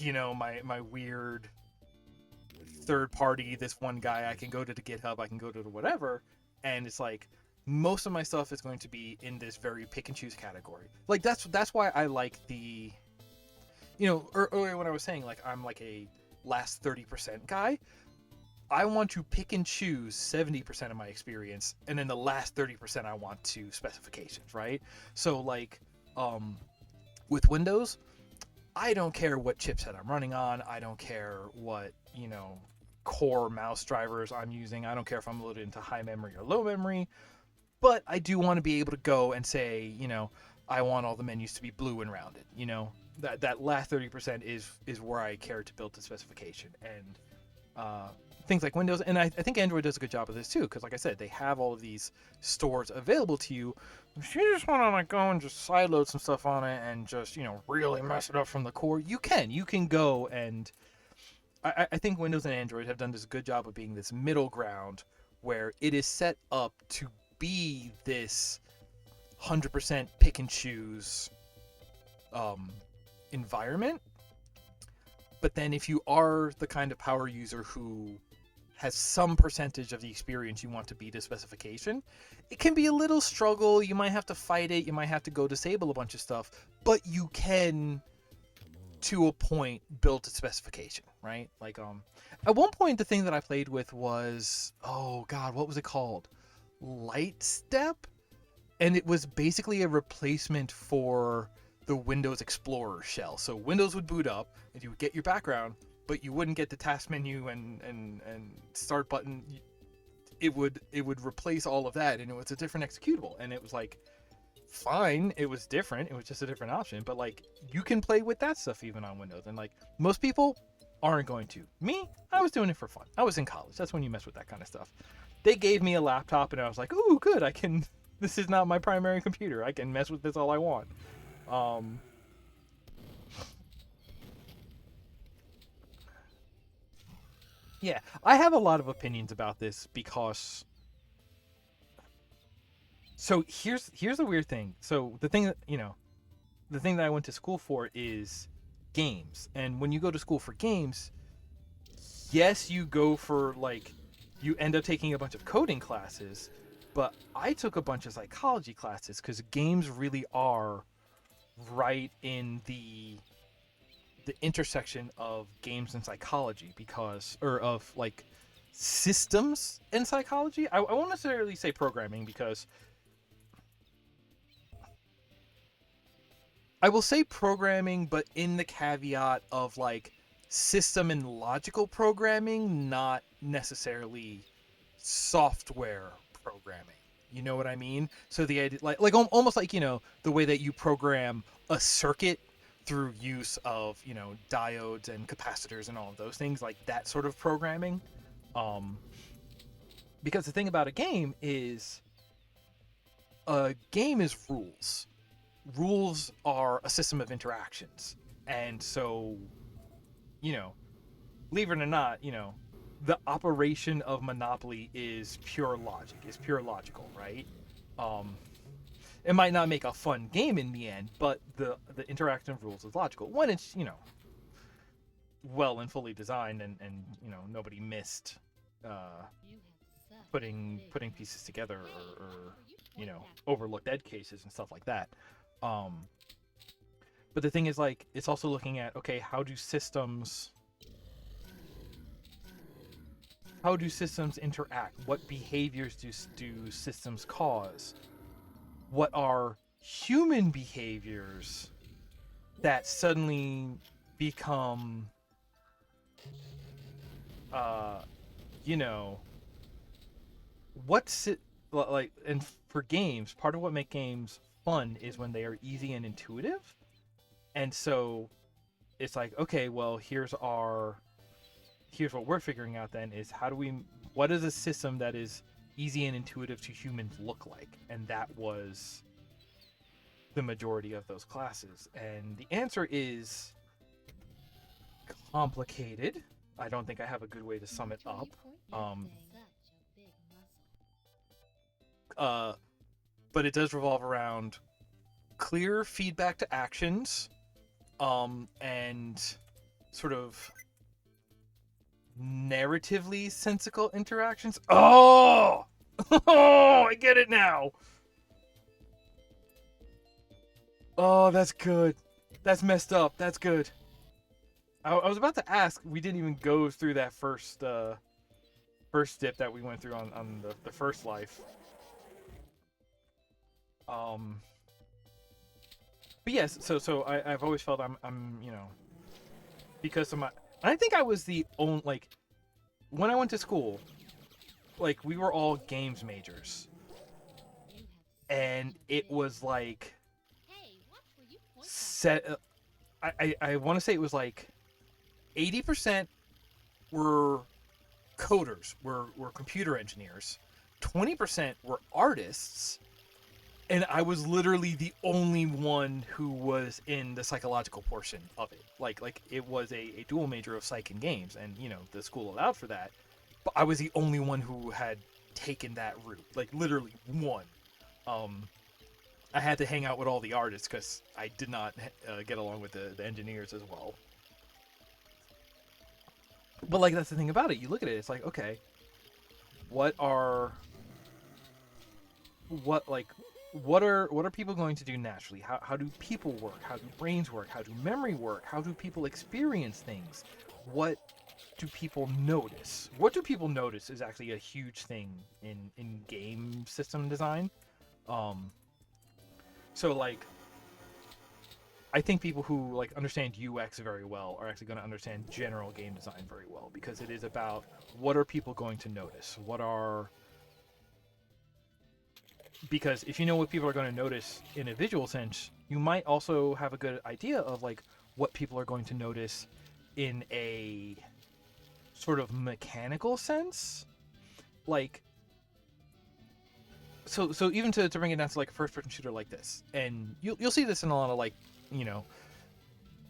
my weird third party. This one guy. I can go to the GitHub. I can go to the whatever, and it's like most of my stuff is going to be in this very pick and choose category. Like that's why I like the, earlier when I was saying like I'm like a last 30% guy. I want to pick and choose 70% of my experience, and then the last 30% I want to specifications, right? So like, with Windows, I don't care what chipset I'm running on. I don't care what, core mouse drivers I'm using. I don't care if I'm loaded into high memory or low memory, but I do want to be able to go and say, I want all the menus to be blue and rounded. That last 30% is where I care to build the specification. And things like Windows, and I think Android does a good job of this too, because like I said, they have all of these stores available to you. If you just want to like go and just sideload some stuff on it and just really mess it up from the core, you can go, and I think Windows and Android have done this good job of being this middle ground where it is set up to be this 100% pick and choose environment. But then if you are the kind of power user who has some percentage of the experience you want to beat a specification, it can be a little struggle. You might have to fight it. You might have to go disable a bunch of stuff, but you can, to a point, build a specification, right? Like, at one point, the thing that I played with was, oh God, what was it called? Lightstep? And it was basically a replacement for the Windows Explorer shell. So Windows would boot up, and you would get your background, but you wouldn't get the task menu and start button. It would replace all of that, and it was a different executable. And it was like, fine, it was different. It was just a different option. But like, you can play with that stuff even on Windows. And like, most people aren't going to. Me, I was doing it for fun. I was in college. That's when you mess with that kind of stuff. They gave me a laptop, and I was like, ooh, good. I can. This is not my primary computer. I can mess with this all I want. Yeah, I have a lot of opinions about this because. So here's the weird thing. So the thing that the thing that I went to school for is games, and when you go to school for games, yes, you go for like, you end up taking a bunch of coding classes, but I took a bunch of psychology classes because games really are right in the intersection of games and psychology, because, or of like systems and psychology. I won't necessarily say programming, because I will say programming, but in the caveat of like system and logical programming, not necessarily software programming. You know what I mean? So the idea, almost like the way that you program a circuit through use of diodes and capacitors and all of those things, like that sort of programming. Because the thing about a game is rules. Rules are a system of interactions, and so believe it or not, the operation of Monopoly is pure logic, is pure logical, right? Um, it might not make a fun game in the end, but the interaction of rules is logical when it's well and fully designed, and nobody missed putting pieces together, or overlooked edge cases and stuff like that. But the thing is, like, it's also looking at, okay, how do systems interact? What behaviors do systems cause? What are human behaviors that suddenly become, what's it like? And for games, part of what makes games fun is when they are easy and intuitive. And so it's like, okay, well, here's what we're figuring out then, is what does a system that is easy and intuitive to humans look like? And that was the majority of those classes. And the answer is complicated. I don't think I have a good way to sum it up. But it does revolve around clear feedback to actions, and sort of narratively sensical interactions. Oh, oh, I get it now. Oh, that's good. That's messed up. That's good. I was about to ask. We didn't even go through that first dip that we went through on the first life. But yes. So I've always felt I'm because of my. I think I was the only like when I went to school. Like we were all games majors, and it was like Hey, watch where you point that. set. I want to say it was like 80% were coders, were computer engineers, 20% were artists, and I was literally the only one who was in the psychological portion of it. Like it was a dual major of psych and games, and the school allowed for that, but I was the only one who had taken that route. Like literally one. I had to hang out with all the artists because I did not get along with the engineers as well. But like that's the thing about it. You look at it, it's like, okay, what are what like what are people going to do naturally? How do people work? How do brains work? How do memory work? How do people experience things? What do people notice? What do people notice is actually a huge thing in game system design. So like I think people who like understand UX very well are actually going to understand general game design very well, because it is about what are people going to notice? Because if you know what people are going to notice in a visual sense, you might also have a good idea of like what people are going to notice in a sort of mechanical sense. Like so even to bring it down to like a first person shooter like this, and you'll see this in a lot of like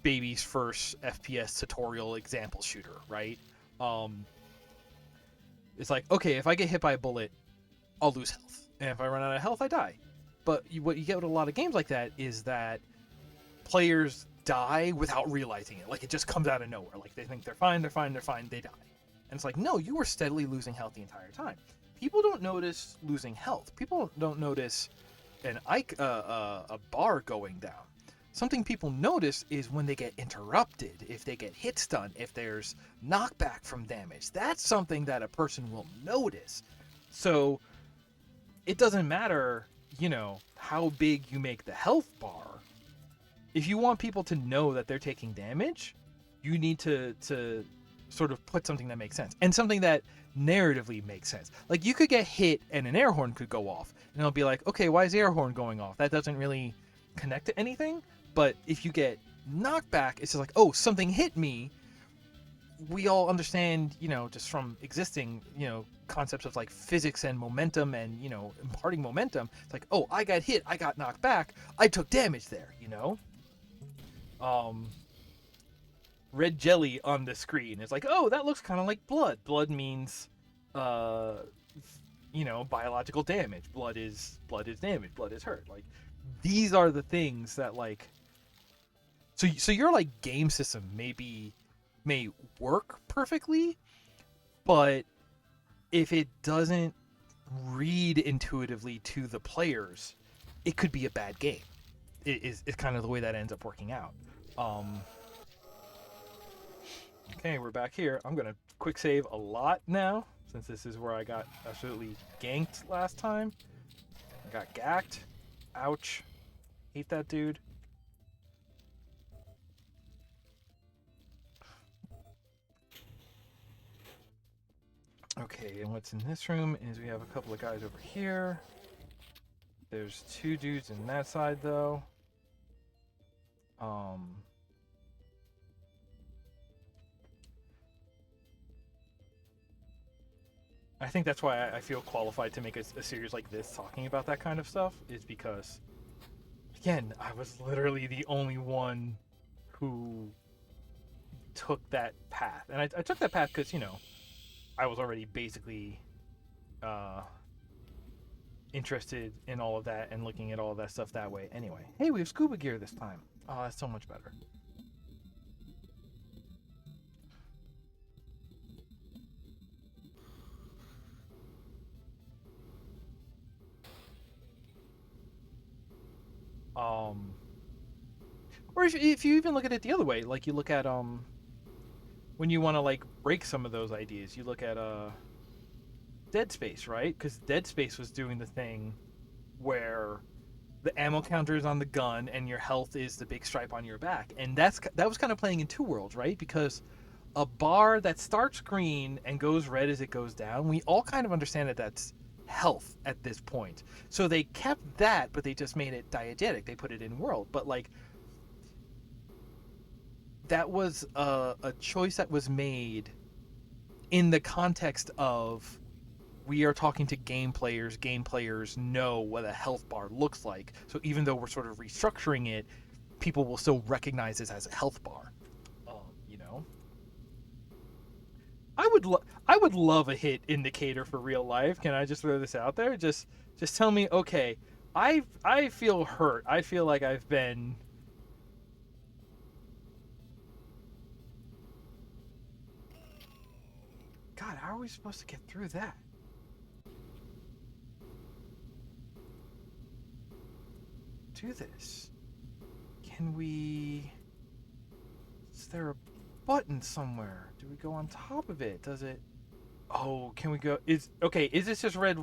baby's first FPS tutorial example shooter, right? It's like, okay, if I get hit by a bullet, I'll lose health, and if I run out of health, I die. But what you get with a lot of games like that is that players die without realizing it. Like it just comes out of nowhere. Like they think they're fine, they die, and it's like, no, you were steadily losing health the entire time. People don't notice losing health. People don't notice a bar going down. Something people notice is when they get interrupted, if they get hit stun, if there's knockback from damage. That's something that a person will notice. So it doesn't matter, how big you make the health bar. If you want people to know that they're taking damage, you need to sort of put something that makes sense, and something that narratively makes sense. Like you could get hit and an air horn could go off, and it'll be like, okay, why is the air horn going off? That doesn't really connect to anything. But if you get knocked back, it's just like, oh, something hit me. We all understand, just from existing, concepts of like physics and momentum and, imparting momentum. It's like, oh, I got hit, I got knocked back, I took damage there, Red jelly on the screen. It's like, oh, that looks kind of like blood. Blood means, biological damage. Blood is damage. Blood is hurt. Like, these are the things that like. So your like game system may work perfectly, but if it doesn't read intuitively to the players, it could be a bad game. It's kind of the way that ends up working out. Okay, we're back here. I'm gonna quick save a lot now, since this is where I got absolutely ganked last time. I got gacked. Ouch. Hate that dude. Okay, and what's in this room is we have a couple of guys over here. There's two dudes in that side, though. I think that's why I feel qualified to make a series like this talking about that kind of stuff, is because, again, I was literally the only one who took that path. And I took that path because, I was already basically interested in all of that and looking at all of that stuff that way anyway. Hey, we have scuba gear this time. Oh, that's so much better. Or if you even look at it the other way, like you look at when you want to like break some of those ideas, you look at Dead Space, right? Because Dead Space was doing the thing where the ammo counter is on the gun and your health is the big stripe on your back, and that was kind of playing in two worlds, right? Because a bar that starts green and goes red as it goes down, we all kind of understand that that's health at this point. So they kept that, but they just made it diegetic. They put it in world, but like that was a choice that was made in the context of we are talking to game players know what a health bar looks like, so even though we're sort of restructuring it, people will still recognize this as a health bar. You know, I would love a hit indicator for real life. Can I just throw this out there? Just tell me, okay, I feel hurt, I feel like I've been. God, how are we supposed to get through that? Do this. Can we... Is there a button somewhere? Do we go on top of it? Does it... Oh, can we go... Okay, is this just red...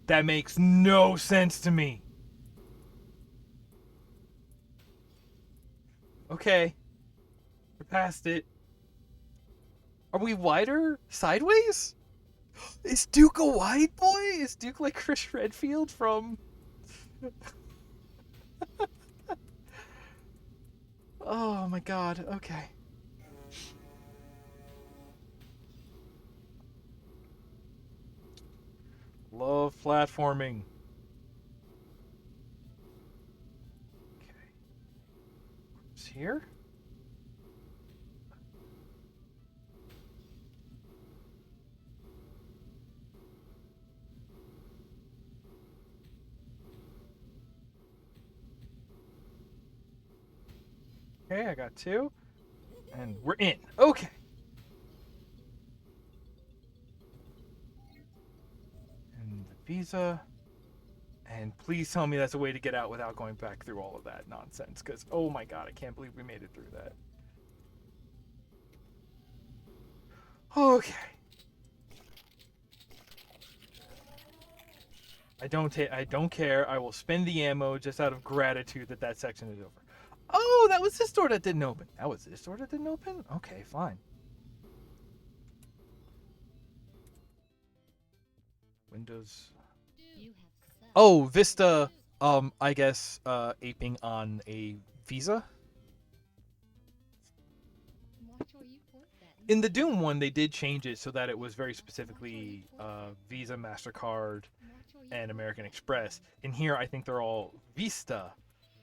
That makes no sense to me. Okay. We're past it. Are we wider? Sideways? Is Duke a wide boy? Is Duke like Chris Redfield from... Oh my god, okay. Love platforming. Okay. It's here? Okay, I got two. And we're in. Okay. And the visa. And please tell me that's a way to get out without going back through all of that nonsense. Because, oh my god, I can't believe we made it through that. Okay. I don't care. I will spend the ammo just out of gratitude that that section is over. Oh, that was this door that didn't open. That was this door that didn't open? Okay, fine. Windows. You have such Oh, Vista, I guess, aping on a Visa. Watch where you point that. In the Doom one, they did change it so that it was very specifically Visa, MasterCard, Watch where you and American Express. In here, I think they're all Vista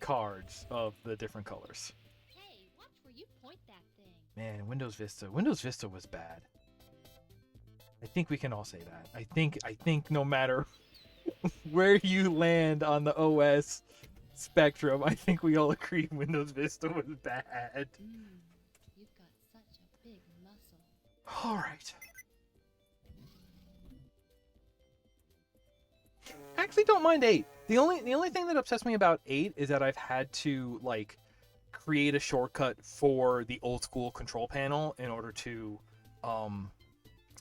cards of the different colors. Hey, watch where you point that thing. Man, Windows Vista was bad. I think we can all say that. I think no matter where you land on the OS spectrum, I think we all agree Windows Vista was bad. You've got such a big muscle. All right. I actually don't mind 8. The only thing that upsets me about 8 is that I've had to like create a shortcut for the old school control panel in order to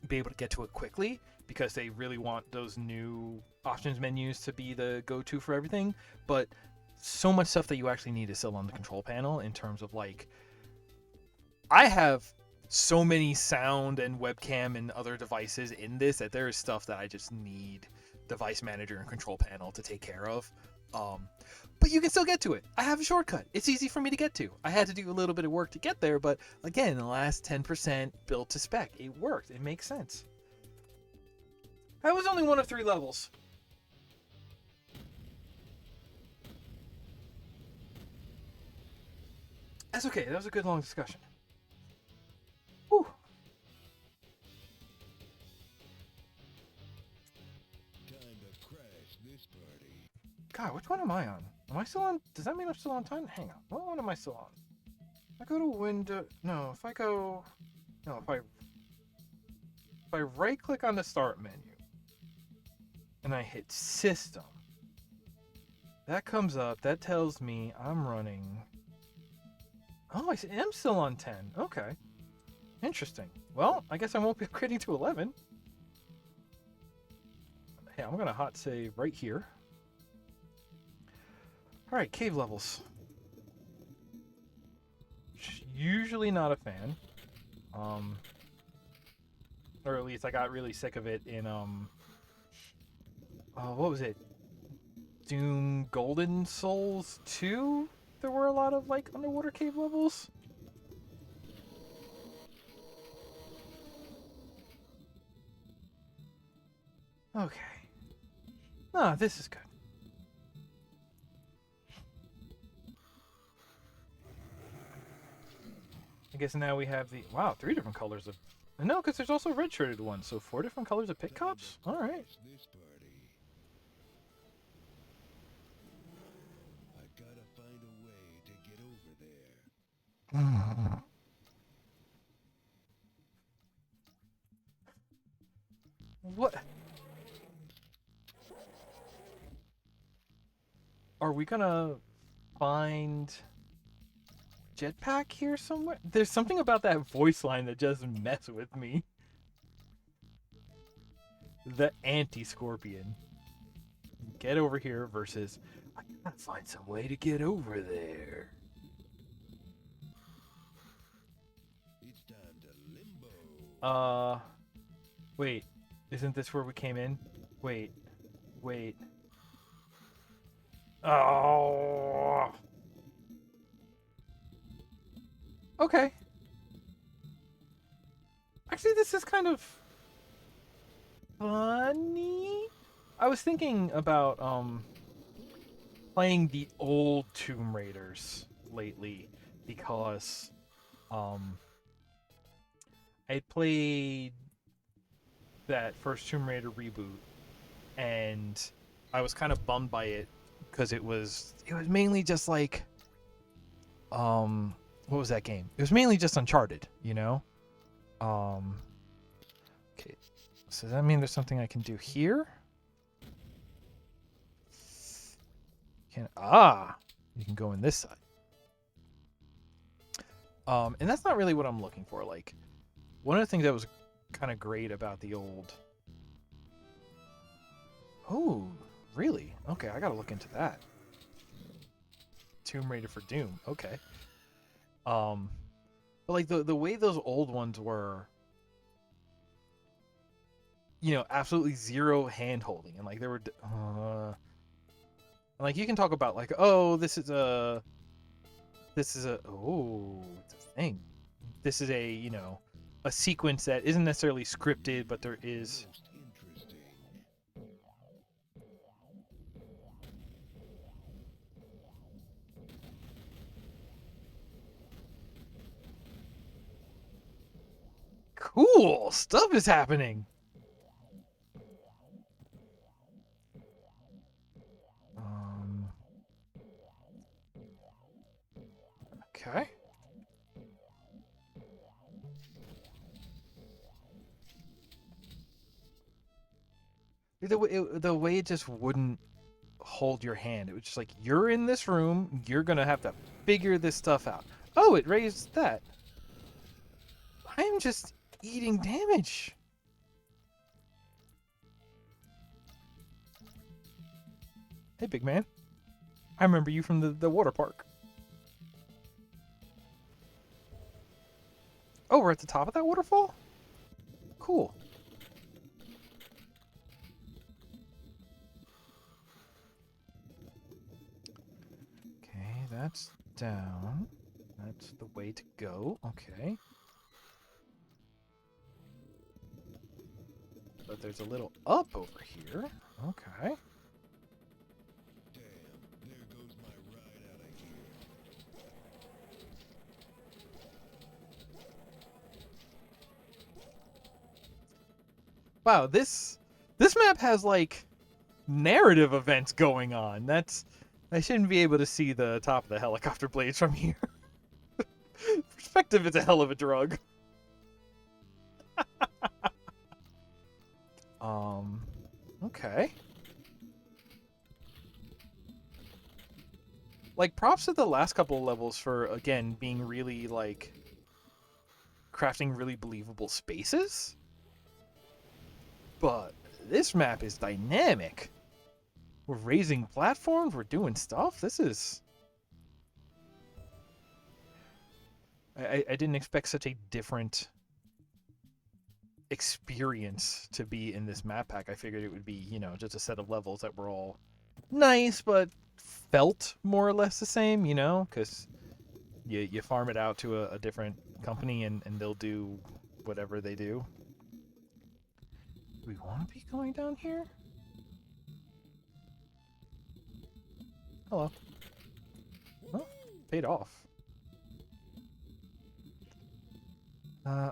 be able to get to it quickly, because they really want those new options menus to be the go-to for everything. But so much stuff that you actually need is still on the control panel in terms of like, I have so many sound and webcam and other devices in this that there is stuff that I just need device manager and control panel to take care of. But you can still get to it. I have a shortcut. It's easy for me to get to. I had to do a little bit of work to get there, but again, the last 10% built to spec. It worked. It makes sense. I was only one of 3 levels. That's okay. That was a good long discussion. Whew. am I on? Am I still on? Does that mean I'm still on time? Hang on. What one am I still on? I go to window. No, if I go. No, if I right click on the start menu and I hit system, that comes up. That tells me I'm running. Oh, I am still on 10. Okay. Interesting. Well, I guess I won't be upgrading to 11. Hey, I'm going to hot save right here. Alright, cave levels. Usually not a fan. Or at least I got really sick of it in, what was it? Doom Golden Souls 2? There were a lot of, like, underwater cave levels. Okay. Ah, this is good. I guess now we have the... Wow, 3 different colors of... No, because there's also red-shirted ones, so 4 different colors of pit cops? Alright. This party. I gotta find a way to get over there. What? Are we gonna find jetpack here somewhere? There's something about that voice line that just mess with me. The anti-scorpion. Get over here versus I gotta find some way to get over there. It's time to limbo. Wait. Isn't this where we came in? Wait. Oh. Okay. Actually, this is kind of funny. I was thinking about playing the old Tomb Raiders lately because I played that first Tomb Raider reboot and I was kind of bummed by it because it was mainly just like what was that game? It was mainly just Uncharted, you know? Okay. So does that mean there's something I can do here? You can go in this side. And that's not really what I'm looking for. Like, one of the things that was kind of great about the old... Oh, really? Okay, I gotta look into that. Tomb Raider for Doom. Okay. But like the way those old ones were, you know, absolutely zero hand holding, and like there were, like you can talk about like, oh, this is a, oh, it's a thing. This is a, you know, a sequence that isn't necessarily scripted, but there is. Most interesting. Cool stuff is happening. Okay. The way it just wouldn't hold your hand. It was just like, you're in this room, you're gonna have to figure this stuff out. Oh, it raised that. I'm just eating damage. Hey, big man. I remember you from the water park. Oh, we're at the top of that waterfall? Cool. Okay, that's down. That's the way to go. Okay. But there's a little up over here. Okay. Damn, there goes my ride out of here. Wow, this map has like narrative events going on. That's I shouldn't be able to see the top of the helicopter blades from here. Perspective is a hell of a drug. Okay. Like, props to the last couple of levels for, again, being really, like, crafting really believable spaces. But this map is dynamic. We're raising platforms, we're doing stuff. This is... I didn't expect such a different experience to be in this map pack. I figured it would be, you know, just a set of levels that were all nice, but felt more or less the same, you know, because you farm it out to a different company and they'll do whatever they do. Do we want to be going down here? Hello. Oh, paid off.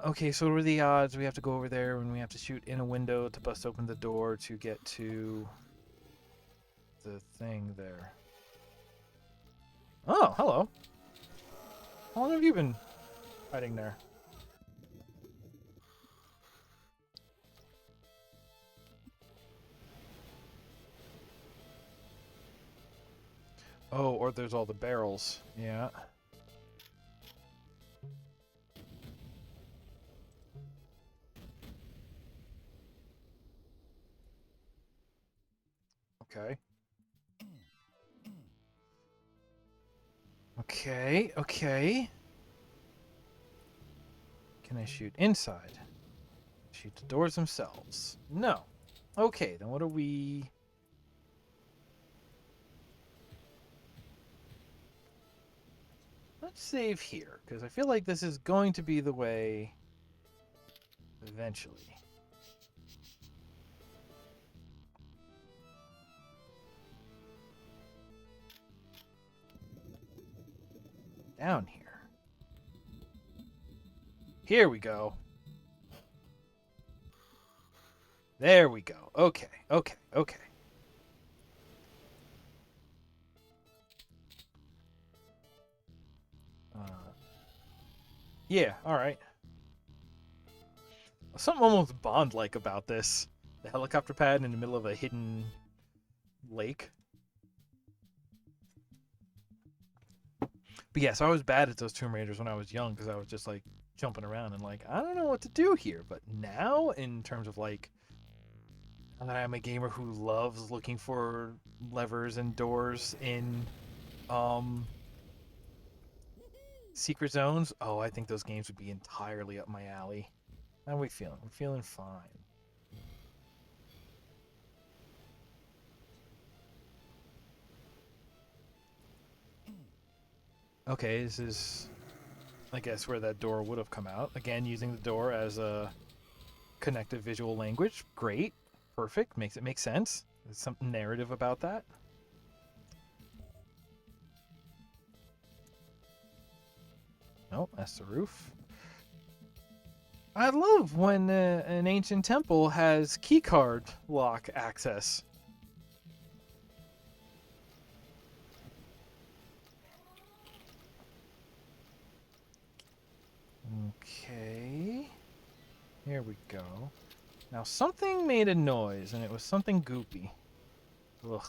Okay, so what are the odds we have to go over there when we have to shoot in a window to bust open the door to get to the thing there? Oh, hello. How long have you been hiding there? Oh, or there's all the barrels. Yeah. Okay. Okay. Can I shoot inside? Shoot the doors themselves? No. Okay, then what are we... Let's save here, because I feel like this is going to be the way eventually. Down here. Here we go. There we go. Okay. Yeah, alright. Something almost Bond-like about this. The helicopter pad in the middle of a hidden lake. But yeah, so I was bad at those Tomb Raiders when I was young because I was just like jumping around and like, I don't know what to do here. But now, in terms of like, now that I'm a gamer who loves looking for levers and doors in secret zones, oh, I think those games would be entirely up my alley. How are we feeling? We're feeling fine. Okay, this is, I guess, where that door would have come out. Again, using the door as a connective visual language. Great. Perfect. Makes it make sense. There's some narrative about that. Oh, that's the roof. I love when an ancient temple has keycard lock access. Okay. Here we go. Now something made a noise, and it was something goopy. Ugh.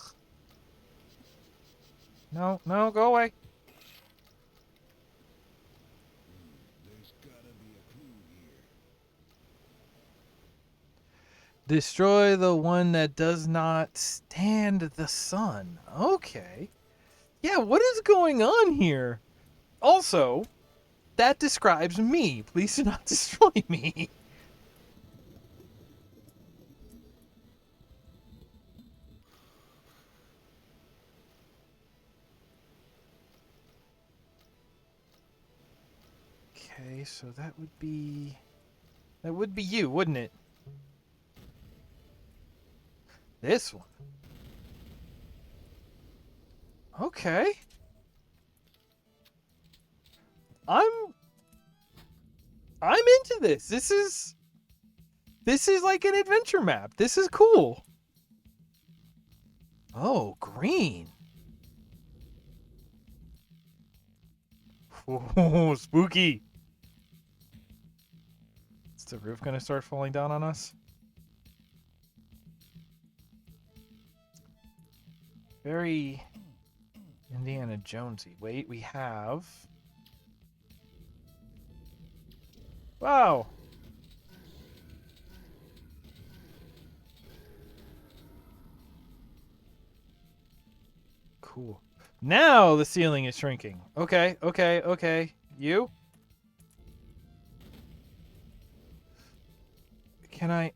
No, go away. There's gotta be a clue here. Destroy the one that does not stand the sun. Okay. Yeah, what is going on here? Also, that describes me. Please do not destroy me. Okay, so that would be you, wouldn't it? This one. Okay. I'm into this. This is like an adventure map. This is cool. Oh, green. Oh, spooky. Is the roof gonna start falling down on us? Very Indiana Jonesy. Wait, we have. Wow. Cool. Now the ceiling is shrinking. Okay, okay, okay. You? Can I?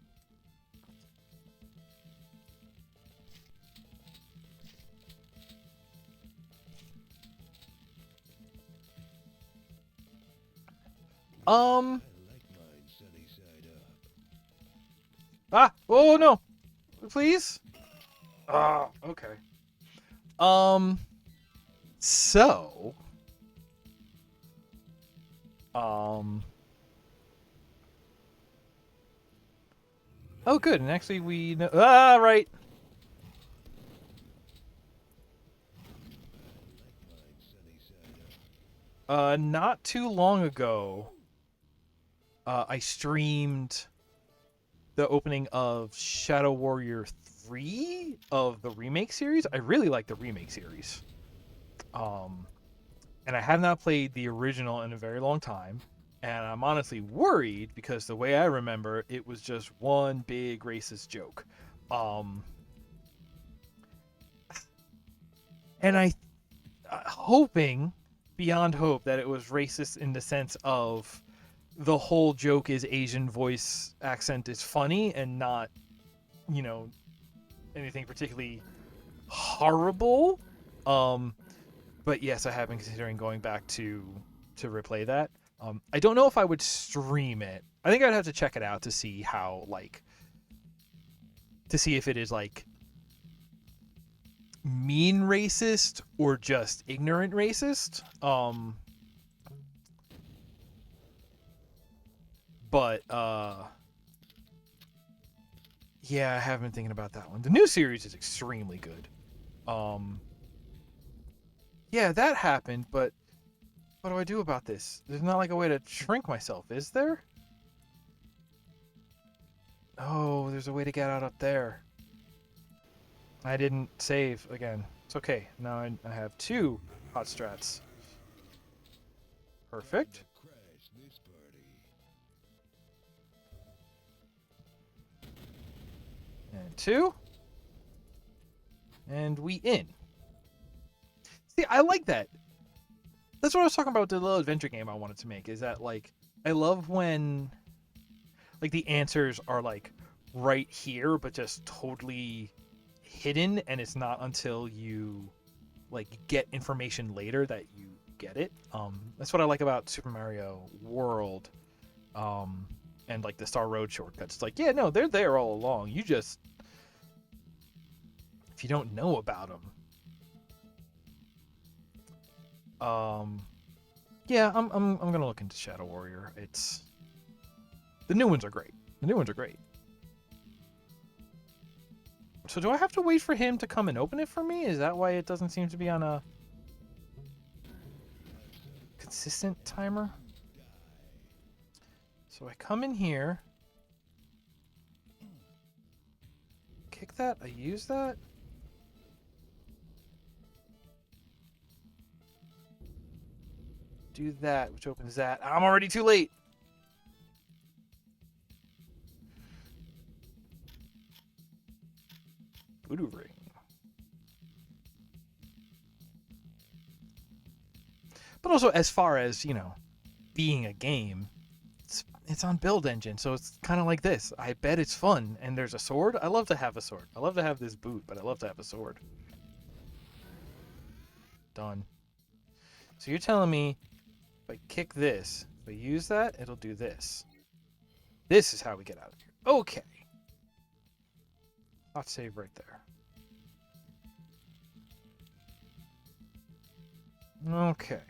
I like mine sunny side up. Ah! Oh no! Please? Ah, okay. So. Um. Oh, good. And actually, we know. Ah, right. Mine sunny side up. Not too long ago, I streamed the opening of Shadow Warrior 3 of the remake series. I really like the remake series. And I have not played the original in a very long time. And I'm honestly worried because the way I remember, it was just one big racist joke. And hoping beyond hope that it was racist in the sense of the whole joke is Asian voice accent is funny and not, you know, anything particularly horrible. But yes, I have been considering going back to replay that. I don't know if I would stream it. I think I'd have to check it out to see how to see if it is mean racist or just ignorant racist. But yeah, I have been thinking about that one. The new series is extremely good. Yeah, that happened, but what do I do about this? There's not like a way to shrink myself, is there? Oh, there's a way to get out up there. I didn't save again. It's okay. Now I have 2 hot strats. Perfect. Crash this party. And 2. And we in. See, I like that. That's what I was talking about with the little adventure game I wanted to make. Is that I love when the answers are right here, but just totally hidden, and it's not until you get information later that you get it. That's what I like about Super Mario World, and the Star Road shortcuts. It's yeah, no, they're there all along. You just, if you don't know about them. Yeah, I'm gonna look into Shadow Warrior. The new ones are great. The new ones are great. So do I have to wait for him to come and open it for me? Is that why it doesn't seem to be on a consistent timer? So I come in here. Kick that. I use that. Do that, which opens that. I'm already too late. Voodoo ring. But also, as far as, being a game, it's on build engine, so it's kind of like this. I bet it's fun, and there's a sword. I love to have a sword. I love to have this boot, but I love to have a sword. Done. So you're telling me if I kick this, if I use that, it'll do this. This is how we get out of here. Okay. Hot save right there. Okay.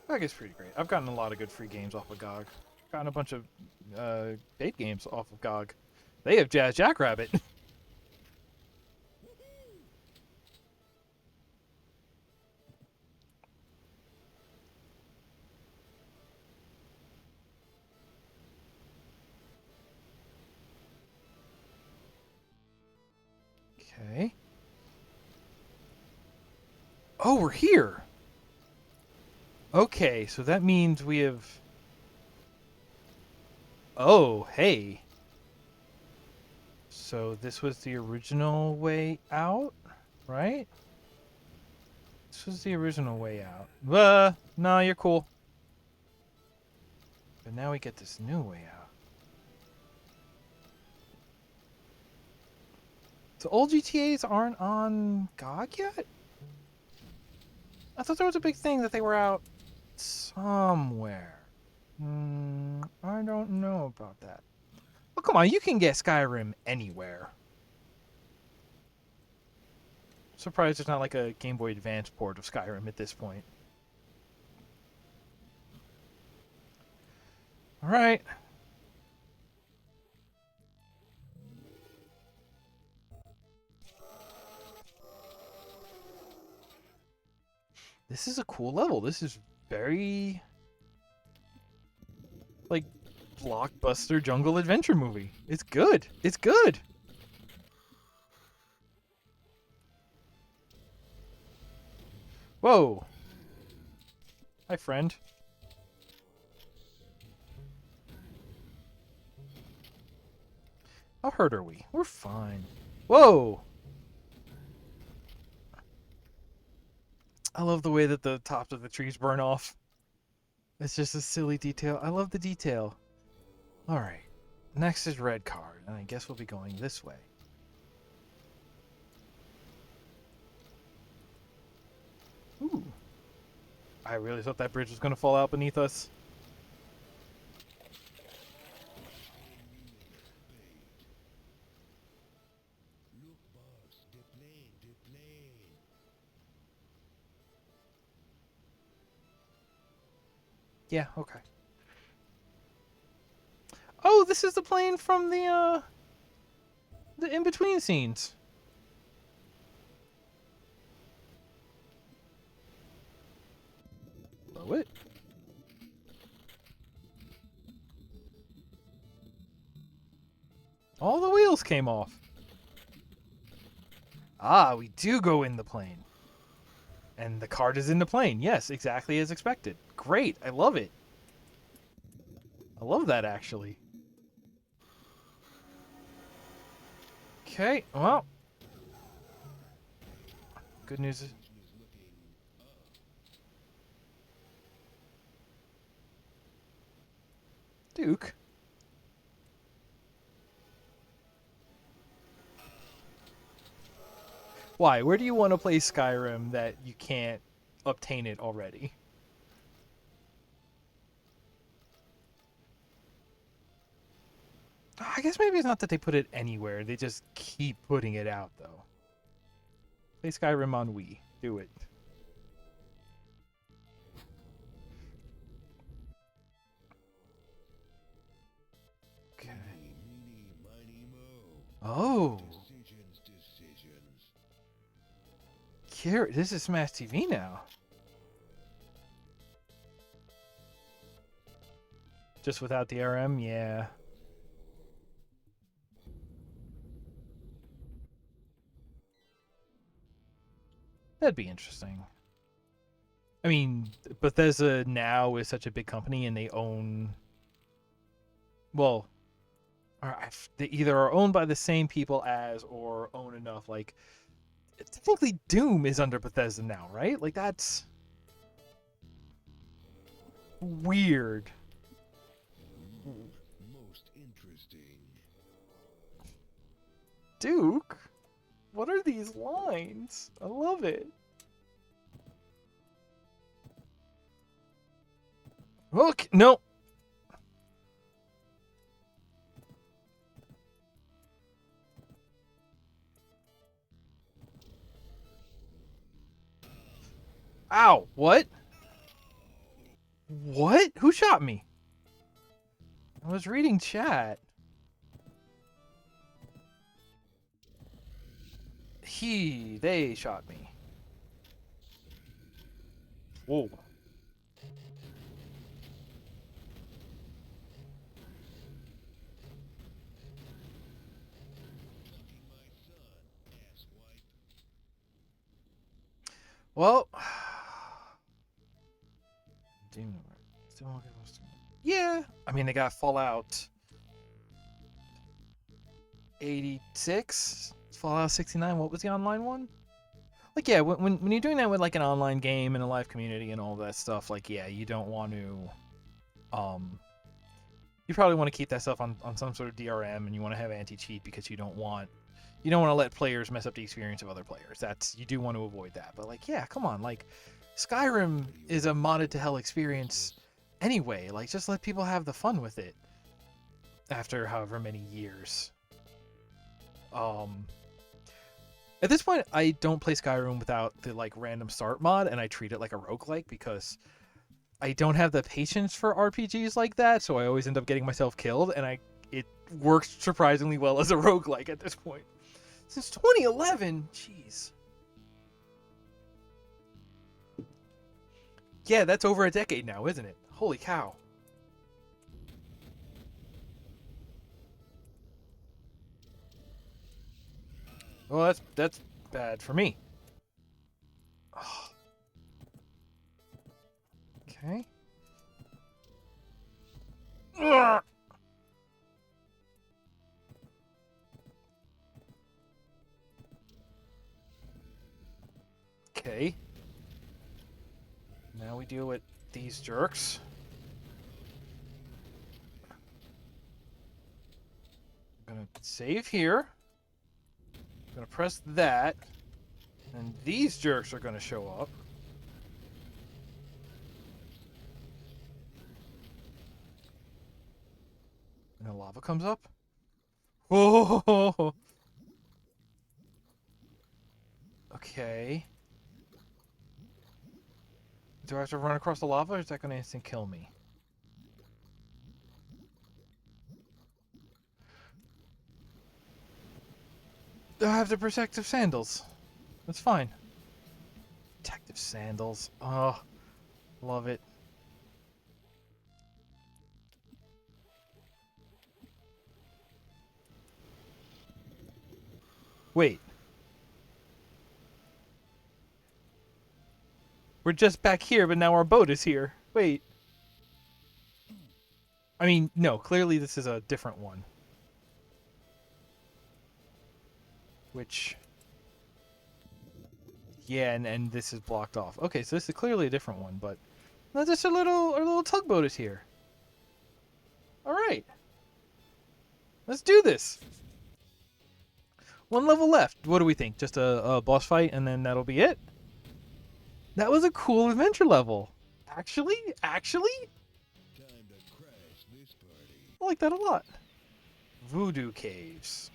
GOG is pretty great. I've gotten a lot of good free games off of GOG. Gotten a bunch of paid games off of GOG. They have Jazz Jackrabbit. Okay. Oh, we're here. Okay, so that means we have... Oh, hey. So this was the original way out, right? This was the original way out. No, you're cool. But now we get this new way out. So old GTAs aren't on GOG yet? I thought there was a big thing that they were out somewhere. I don't know about that. Oh, come on, you can get Skyrim anywhere. Surprised there's not like a Game Boy Advance port of Skyrim at this point. Alright. This is a cool level. This is very... like, blockbuster jungle adventure movie. It's good. It's good. Whoa. Hi, friend. How hurt are we? We're fine. Whoa. I love the way that the tops of the trees burn off. It's just a silly detail. I love the detail. Alright. Next is red card, and I guess we'll be going this way. Ooh. I really thought that bridge was going to fall out beneath us. Look, boss, the plane, the plane. Yeah, okay. Oh, this is the plane from the in-between scenes. Blow it. All the wheels came off. Ah, we do go in the plane. And the card is in the plane. Yes, exactly as expected. Great. I love it. I love that, actually. Okay, well. Good news is... Duke? Why? Where do you want to play Skyrim that you can't obtain it already? I guess maybe it's not that they put it anywhere. They just keep putting it out, though. Play Skyrim on Wii. Do it. Okay. Meeny, miny, moe. Oh. Decisions. This is Smash TV now. Just without the RM? Yeah. That'd be interesting. I mean, Bethesda now is such a big company and they own... Well, they either are owned by the same people as or own enough, like... Technically, DooM is under Bethesda now, right? Like, that's... weird. Most interesting. Duke? What are these lines? I love it. Look, no. Ow, what? What? Who shot me? I was reading chat. They shot me. Whoa. Well, yeah. I mean, they got Fallout 86, Fallout 69. What was the online one? Like, yeah, when you're doing that with like an online game and a live community and all that stuff, like, yeah, you don't want to, you probably want to keep that stuff on some sort of DRM, and you want to have anti-cheat because you don't want to let players mess up the experience of other players. You do want to avoid that. But like, yeah, come on, like, Skyrim is a modded to hell experience anyway. Like, just let people have the fun with it after however many years. At this point, I don't play Skyrim without the like random start mod, and I treat it like a roguelike because I don't have the patience for RPGs like that, so I always end up getting myself killed, and it works surprisingly well as a roguelike at this point. Since 2011, jeez. Yeah, that's over a decade now, isn't it? Holy cow. Well, that's bad for me. Oh. Okay. Ugh. Okay. Now we deal with these jerks. I'm gonna save here. I'm gonna press that. And these jerks are gonna show up. And the lava comes up. Oh. Okay. Do I have to run across the lava, or is that going to instant kill me? I have the protective sandals. That's fine. Protective sandals. Oh, love it. Wait. We're just back here, but now our boat is here. Wait. I mean, no, clearly this is a different one. Which... Yeah, and this is blocked off. Okay, so this is clearly a different one, but... No, just our little tugboat is here. Alright. Let's do this. One level left. What do we think? Just a boss fight, and then that'll be it? That was a cool adventure level. Actually? Time to crash this party. I like that a lot. Voodoo Caves.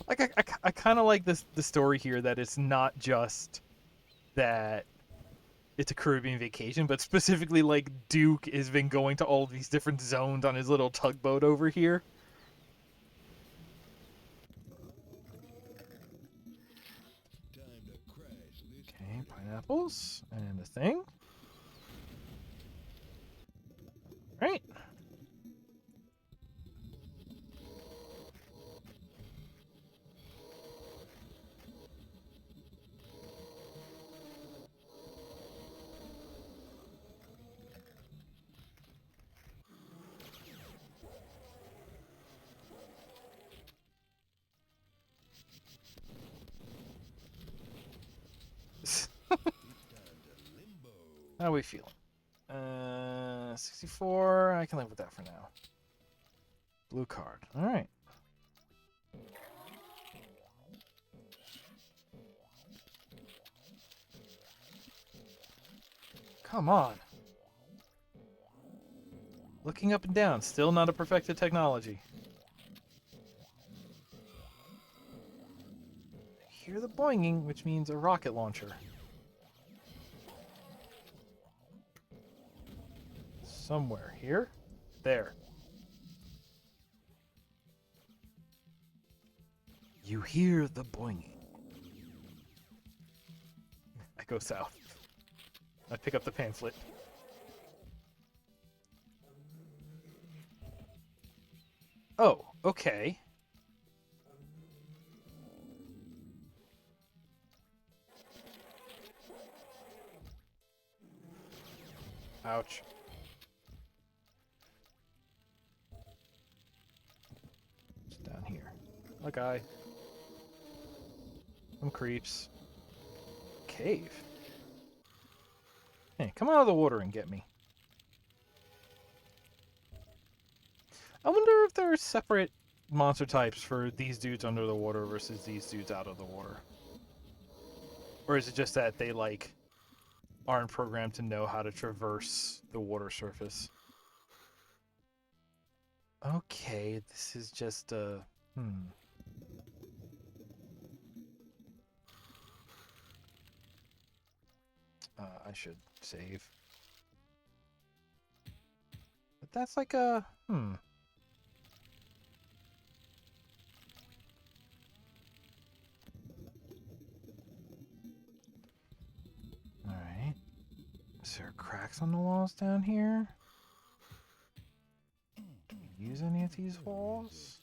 Like, I kind of like the story here that it's not just that it's a Caribbean vacation, but specifically like Duke has been going to all these different zones on his little tugboat over here. Okay, pineapples and the thing. Right. How are we feeling? 64. I can live with that for now. Blue card. All right. Come on. Looking up and down. Still not a perfected technology. hear the boinging, which means a rocket launcher. Somewhere here. There. You hear the boinging. I go south. I pick up the pamphlet. Oh, okay. Ouch. It's down here. Okay. Some creeps. Cave. Hey, come out of the water and get me. I wonder if there are separate monster types for these dudes under the water versus these dudes out of the water. Or is it just that they, like, aren't programmed to know how to traverse the water surface? Okay, this is just a... I should save. But that's like a... Alright. Is there cracks on the walls down here? Do we use any of these walls?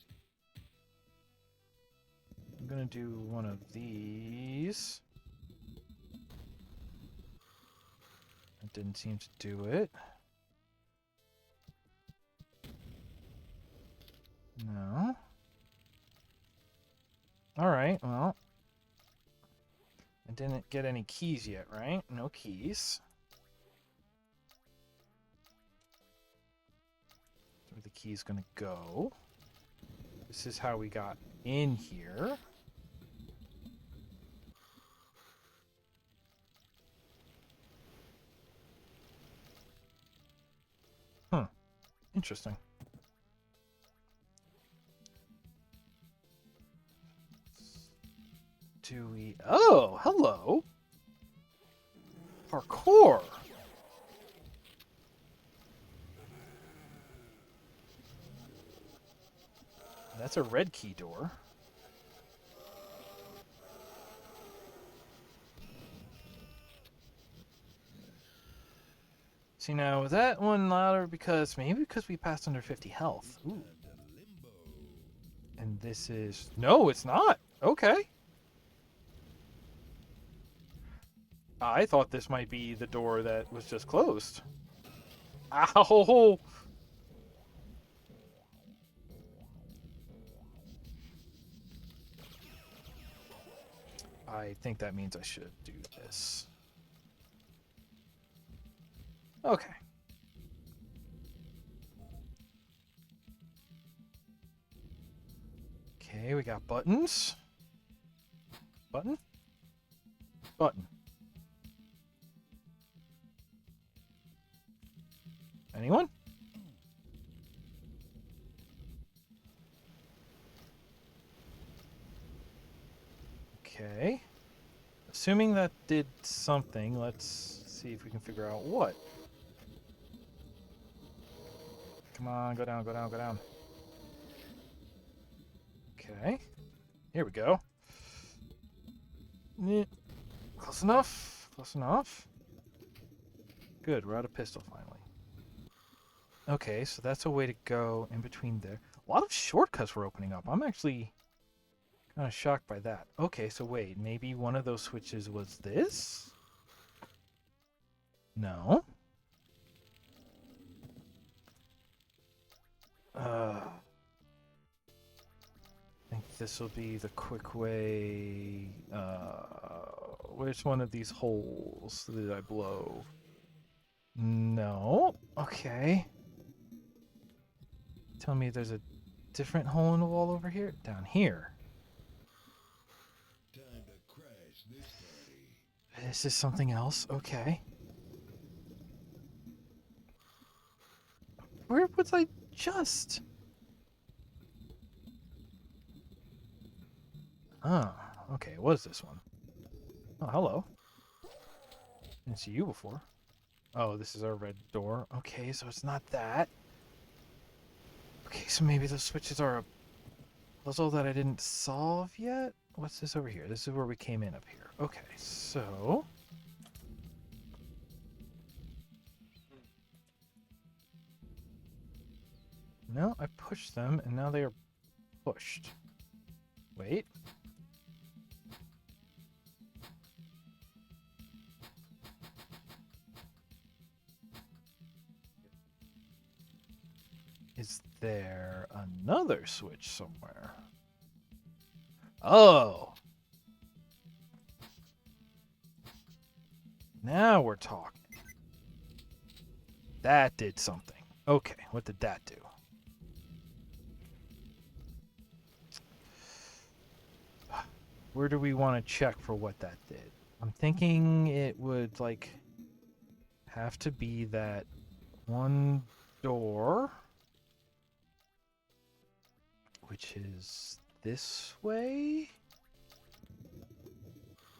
I'm gonna do one of these. That didn't seem to do it. No. Alright, well. I didn't get any keys yet, right? No keys. Where the key's gonna go. This is how we got in here. Interesting. Do we... Oh, hello! Parkour! That's a red key door. See, now, that one louder because... Maybe because we passed under 50 health. Ooh. And this is... No, it's not! Okay. I thought this might be the door that was just closed. Ow! I think that means I should do this. Okay. Okay, we got buttons. Button? Button. Anyone? Okay. Assuming that did something, let's see if we can figure out what. Come on, go down, go down, go down. Okay. Here we go. Close enough. Close enough. Good, we're out of pistol finally. Okay, so that's a way to go in between there. A lot of shortcuts were opening up. I'm actually kind of shocked by that. Okay, so wait, maybe one of those switches was this? No. I think this will be the quick way. Where's one of these holes that I blow? No. Okay. Tell me there's a different hole in the wall over here? Down here. Time to crash this party. This is something else. Okay. Where was I just? Oh, Okay, it was this one. Oh, hello. Didn't see you before. Oh, this is our red door. Okay, so it's not that. Okay, so maybe those switches are a puzzle that I didn't solve yet? What's this over here? This is where we came in up here. Okay, so... No, I pushed them, and now they are pushed. Wait. Is there another switch somewhere? Oh! Now we're talking. That did something. Okay, what did that do? Where do we want to check for what that did? I'm thinking it would, like, have to be that one door, which is this way?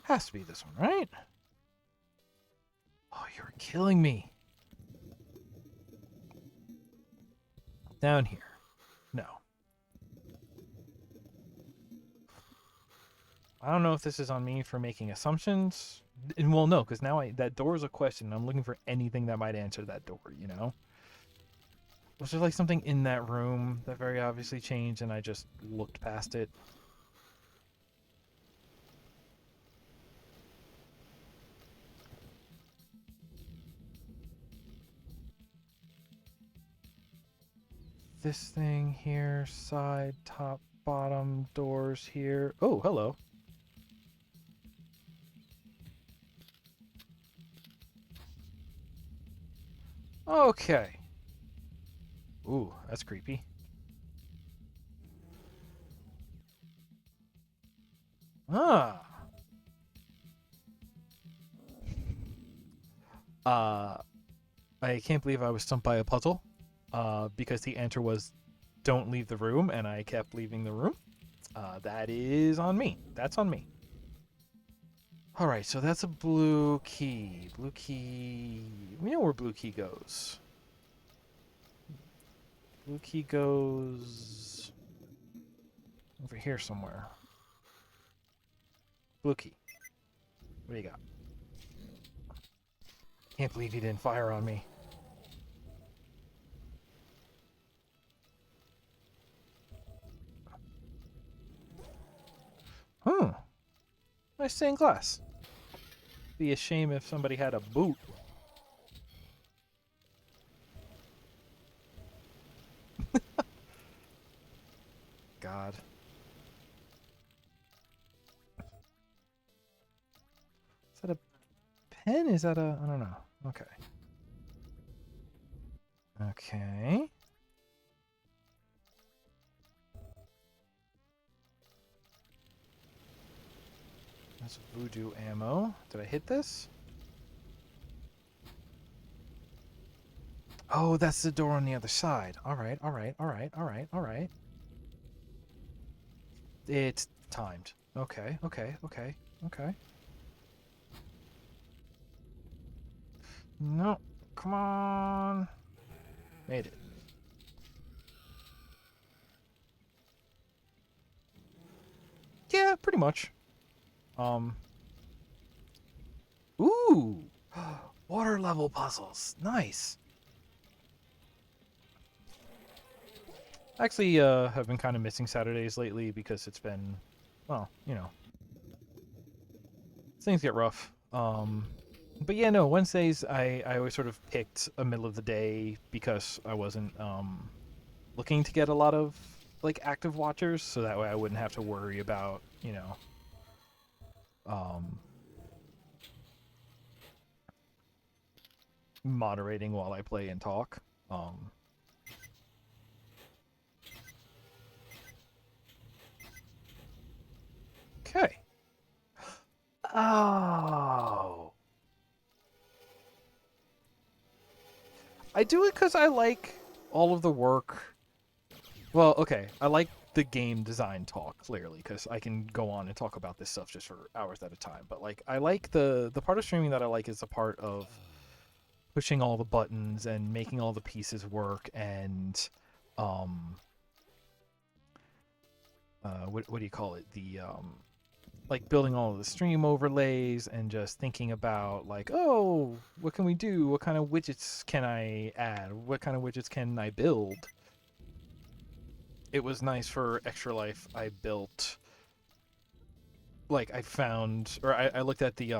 Has to be this one, right? Oh, you're killing me. Down here. No. I don't know if this is on me for making assumptions. And well, no, because now that door is a question. I'm looking for anything that might answer that door, you know? Was there like something in that room that very obviously changed and I just looked past it? This thing here, side, top, bottom, doors here. Oh, hello. Okay. Ooh, that's creepy. Ah. I can't believe I was stumped by a puzzle. Because the answer was don't leave the room, and I kept leaving the room. That is on me. That's on me. Alright, so that's a blue key. Blue key... We know where blue key goes. Blue key goes... over here somewhere. Blue key. What do you got? Can't believe he didn't fire on me. Hmm. Nice stained glass. Be a shame if somebody had a boot. God. Is that a pen? Is that a... I don't know. Okay. Okay. That's voodoo ammo. Did I hit this? Oh, that's the door on the other side. Alright, alright, alright, alright, alright. It's timed. Okay, okay, okay, okay. No, come on. Made it. Yeah, pretty much. Ooh! Water level puzzles. Nice. Actually, have been kind of missing Saturdays lately because it's been, well, you know, things get rough. But yeah, no, Wednesdays I always sort of picked a middle of the day because I wasn't looking to get a lot of like active watchers, so that way I wouldn't have to worry about, you know, moderating while I play and talk. Okay. Oh. I do it because I like all of the work. Well, okay. I like the game design talk clearly, because I can go on and talk about this stuff just for hours at a time. But like, I like the part of streaming that I like is the part of pushing all the buttons and making all the pieces work, and what do you call it? The like building all of the stream overlays and just thinking about like, oh, what can we do? What kind of widgets can I add? What kind of widgets can I build? It was nice for Extra Life. I built, like, I found, or I looked at the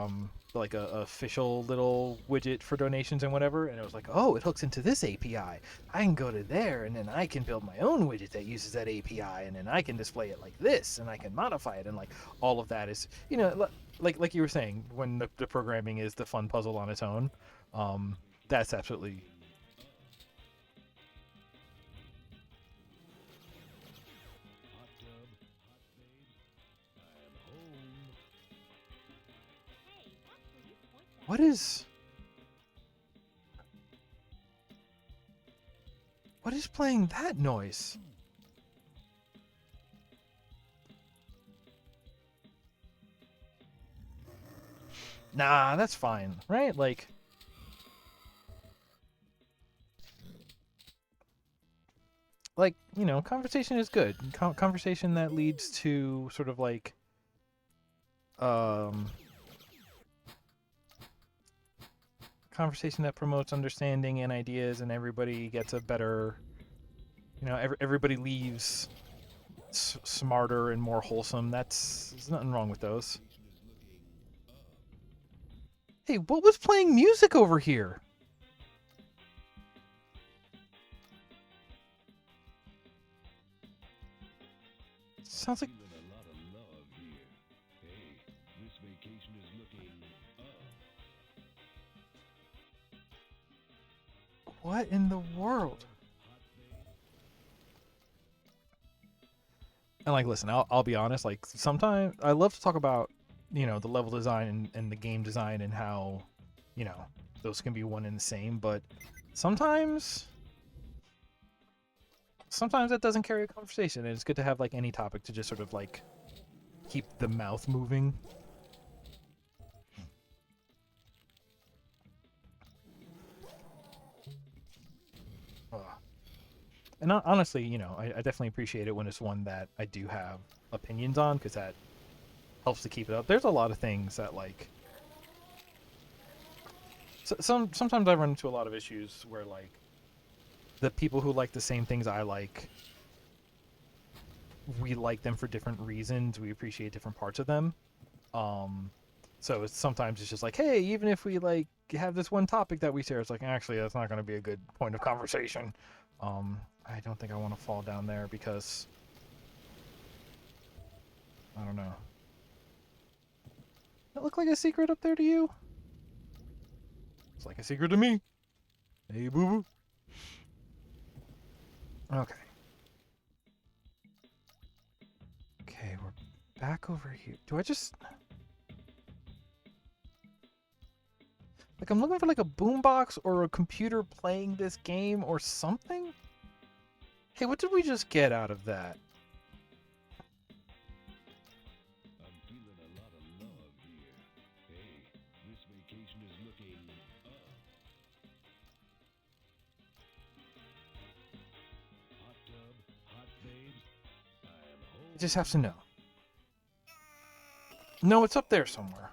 like a official little widget for donations and whatever, and it was like, oh, it hooks into this API. I can go to there, and then I can build my own widget that uses that API, and then I can display it like this, and I can modify it, and like all of that is, you know, like you were saying, when the programming is the fun puzzle on its own. That's absolutely. Hot tub, hot babes, I am home. Hey, watch where you point that. What is playing that noise? Nah, that's fine, right? Like, you know, conversation is good. Conversation that leads to sort of like, conversation that promotes understanding and ideas, and everybody gets a better, you know, everybody leaves smarter and more wholesome. There's nothing wrong with those. Hey, what was playing music over here? Sounds like. Feeling a lot of love here. Hey, this vacation is looking up. What in the world? Hot babes. And like, listen, I'll be honest. Like, sometimes I love to talk about, you know, the level design and the game design and how, you know, those can be one and the same. But sometimes that doesn't carry a conversation, and it's good to have like any topic to just sort of like keep the mouth moving. Ugh. And honestly, you know, I definitely appreciate it when it's one that I do have opinions on, because that helps to keep it up. There's a lot of things that like, sometimes I run into a lot of issues where like the people who like the same things I like, we like them for different reasons. We appreciate different parts of them. So sometimes it's just like, hey, even if we like have this one topic that we share, it's like, actually, that's not going to be a good point of conversation. I don't think I want to fall down there because I don't know. That look like a secret up there to you? It's like a secret to me. Hey, boo boo. Okay. Okay, we're back over here. Do I just... Like, I'm looking for like a boombox or a computer playing this game or something? Hey, what did we just get out of that? I'm feeling a lot of love here. Hey, this vacation is looking up. Hot tub, hot babes, I am home. I just have to know. No, it's up there somewhere.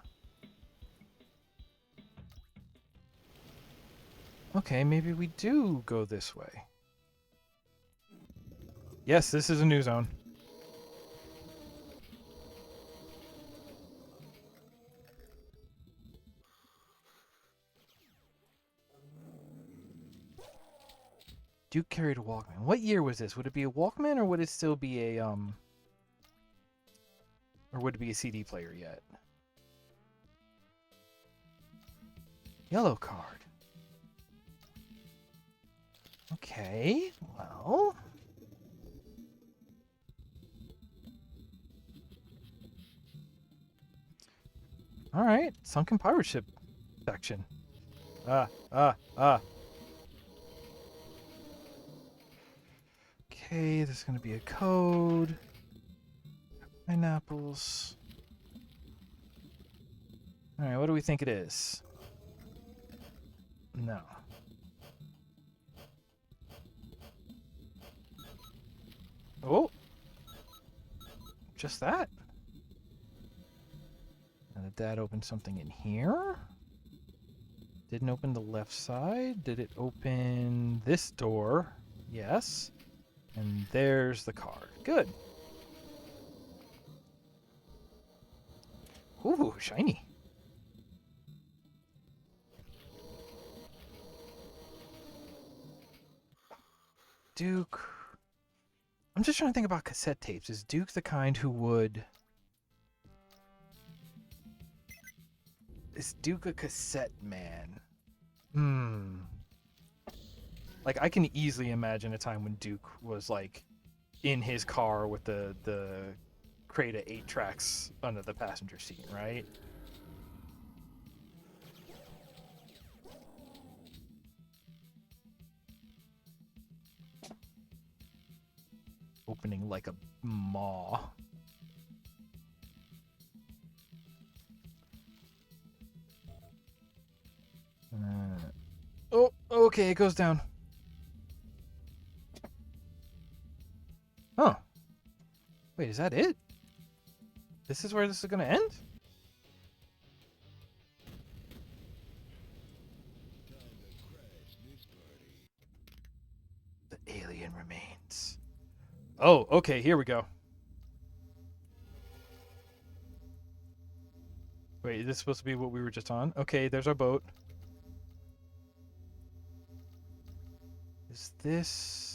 Okay, maybe we do go this way. Yes, this is a new zone. Duke carried a Walkman. What year was this? Would it be a Walkman, or would it still be a or would it be a CD player yet? Yellow card. Okay, well. Alright, sunken pirate ship section. Okay. Okay, there's gonna be a code. Pineapples. Alright, what do we think it is? No. Oh! Just that? Now did that open something in here? Didn't open the left side. Did it open this door? Yes. And there's the card. Good. Ooh, shiny. Duke. I'm just trying to think about cassette tapes. Is Duke the kind who would... Is Duke a cassette man? Like, I can easily imagine a time when Duke was, like, in his car with the crate of 8 tracks under the passenger seat, right? Opening like a maw. Oh, okay, it goes down. Oh. Wait, is that it? This is where this is gonna end? The alien remains. Oh, okay, here we go. Wait, is this supposed to be what we were just on? Okay, there's our boat. Is this...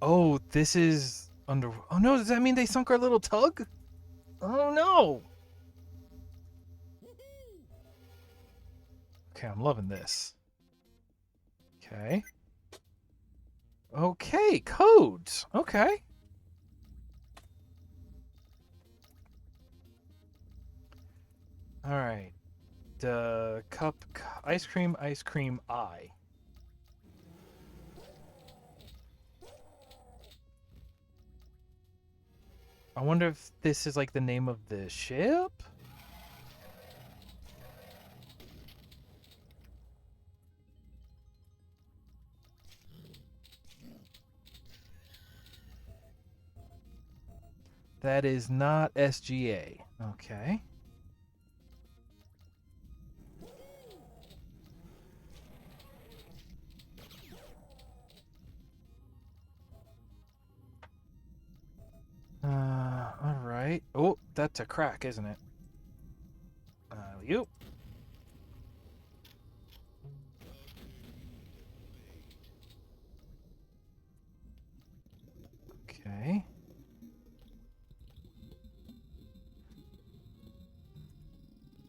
Oh, this is under... Oh no, does that mean they sunk our little tug? Oh no! Okay, I'm loving this. Okay. Okay, codes. Okay. All right. The cup, ice cream, eye. I wonder if this is like the name of the ship? That is not SGA. Okay. All right. Oh, that's a crack, isn't it? You. Okay.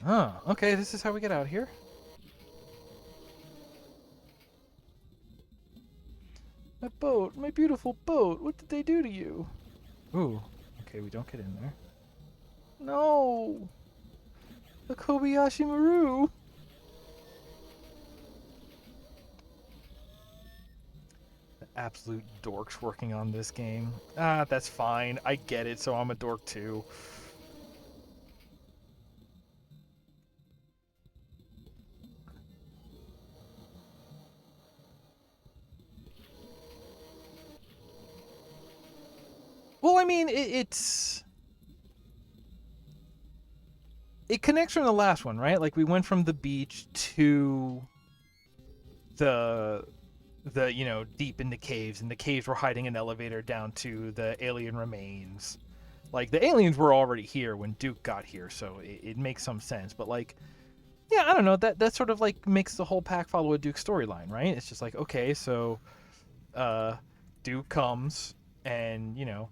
Oh, okay, this is how we get out here. My boat, my beautiful boat. What did they do to you? Ooh. Okay, we don't get in there. No! The Kobayashi Maru! The absolute dorks working on this game. Ah, that's fine. I get it, so I'm a dork too. Well, I mean, it connects from the last one, right? Like we went from the beach to the deep in the caves, and the caves were hiding an elevator down to the alien remains. Like the aliens were already here when Duke got here, so it makes some sense. But like, yeah, I don't know, that sort of like makes the whole pack follow a Duke storyline, right? It's just like, okay, so Duke comes and you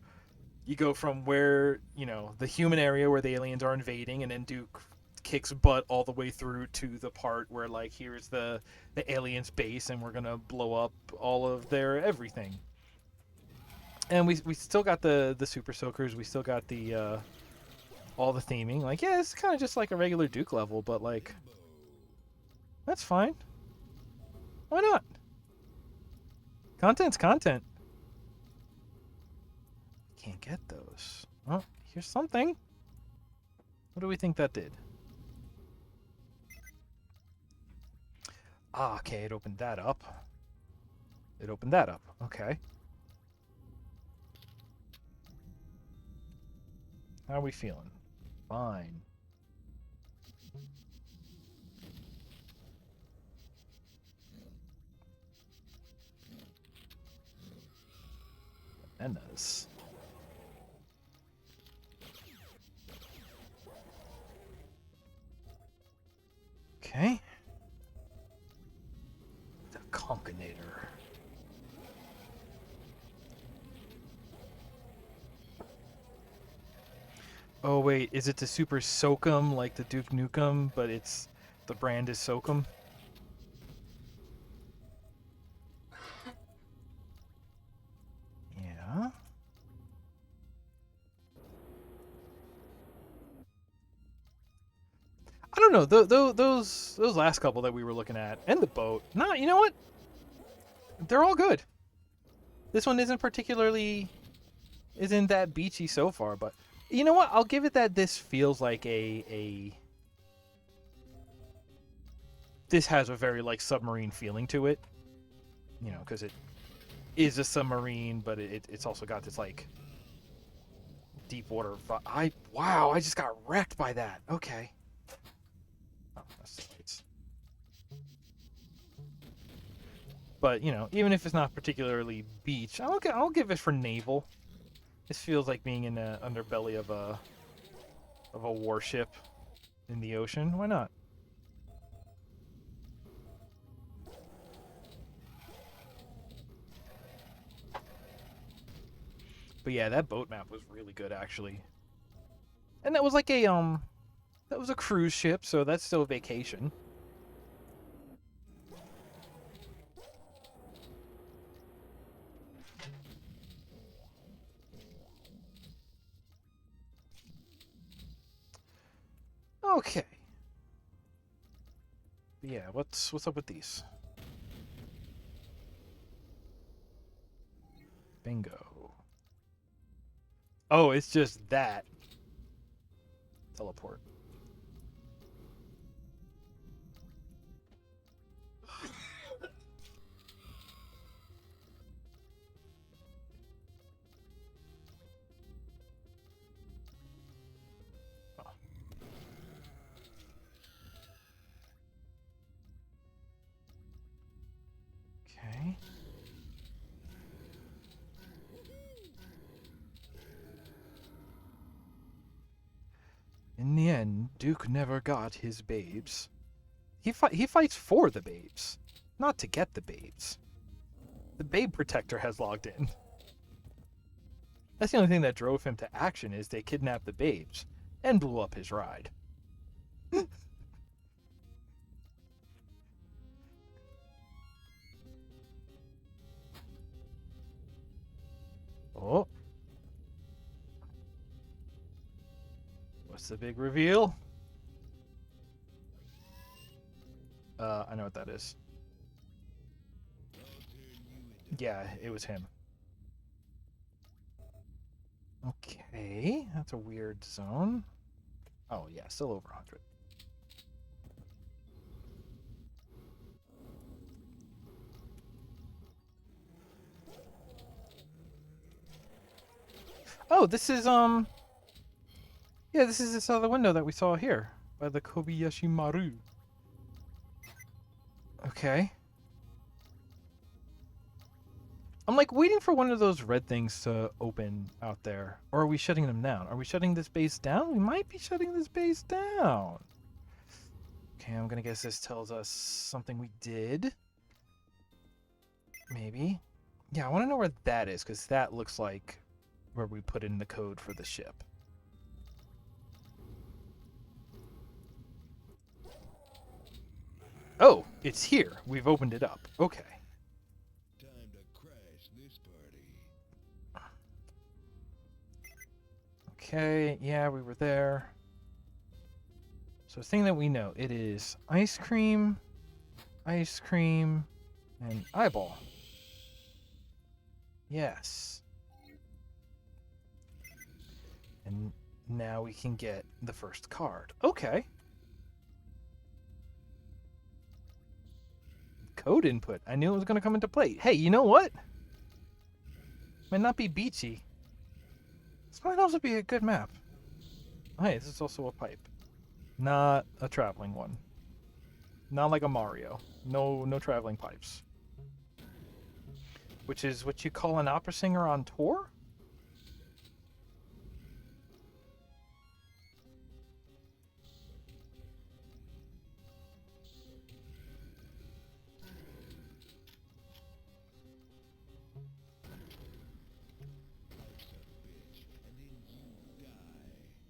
go from where, the human area where the aliens are invading, and then Duke kicks butt all the way through to the part where, like, here's the aliens' base, and we're going to blow up all of their everything. And we still got the Super Soakers. We still got the all the theming. Like, yeah, it's kind of just like a regular Duke level, but, like, that's fine. Why not? Content's content. can't get those. Oh, here's something. What do we think that did? Ah, okay, it opened that up. It opened that up. Okay. How are we feeling? Fine. Bananas. Okay. The Conkenator. Oh wait, is it the Super Soakum like the Duke Nukem, but it's the brand is Soakum? Yeah. I don't know. Those last couple that we were looking at and the boat. Nah, you know what? They're all good. This one isn't that beachy so far, but you know what? I'll give it that this feels like this has a very like submarine feeling to it. You know, because it is a submarine, but it's also got this like deep water. Wow, I just got wrecked by that. Okay. Oh, that's the lights. But you know, even if it's not particularly beach, I'll give it for naval. This feels like being in the underbelly of a warship in the ocean. Why not? But yeah, that boat map was really good actually. And that was like that was a cruise ship, so that's still a vacation. Okay. But yeah, what's up with these? Bingo. Oh, it's just that. Teleport. Oh. Okay. In the end, Duke never got his babes. He fights for the babes, not to get the babes. The babe protector has logged in. That's the only thing that drove him to action is they kidnapped the babes and blew up his ride. Oh. What's the big reveal? I know what that is. Yeah, it was him. Okay, that's a weird zone. Oh yeah, still over 100. Oh, this is yeah, this is this other window that we saw here by the Kobayashi Maru. Okay. I'm like waiting for one of those red things to open out there. Or are we shutting them down? Are we shutting this base down? We might be shutting this base down. Okay, I'm gonna guess this tells us something we did. Maybe. Yeah, I want to know where that is, because that looks like where we put in the code for the ship. Oh, it's here. We've opened it up. Okay. Time to crash this party. Okay, yeah, we were there. So thing that we know, it is ice cream, and eyeball. Yes. And now we can get the first card. Okay. Code input. I knew it was going to come into play. Hey, you know what? Might not be beachy. This might also be a good map. Hey, this is also a pipe. Not a traveling one. Not like a Mario. No traveling pipes. Which is what you call an opera singer on tour?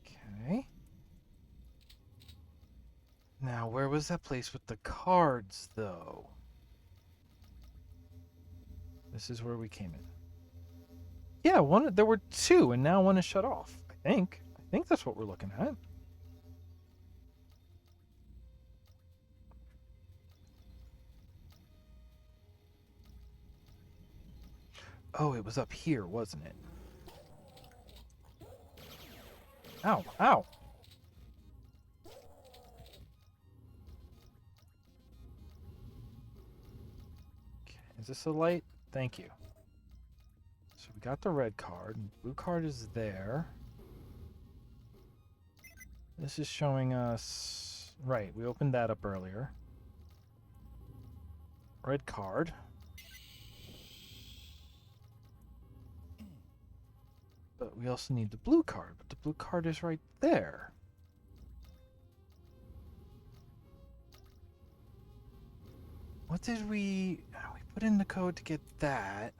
Okay. Now, where was that place with the cards, though? This is where we came in. Yeah, there were two, and now one is shut off. I think that's what we're looking at. Oh, it was up here, wasn't it? Ow, ow. Okay, is this a light? Thank you. So we got the red card. Blue card is there. This is showing us... Right, we opened that up earlier. Red card. But we also need the blue card. But the blue card is right there. What did we put in the code to get that.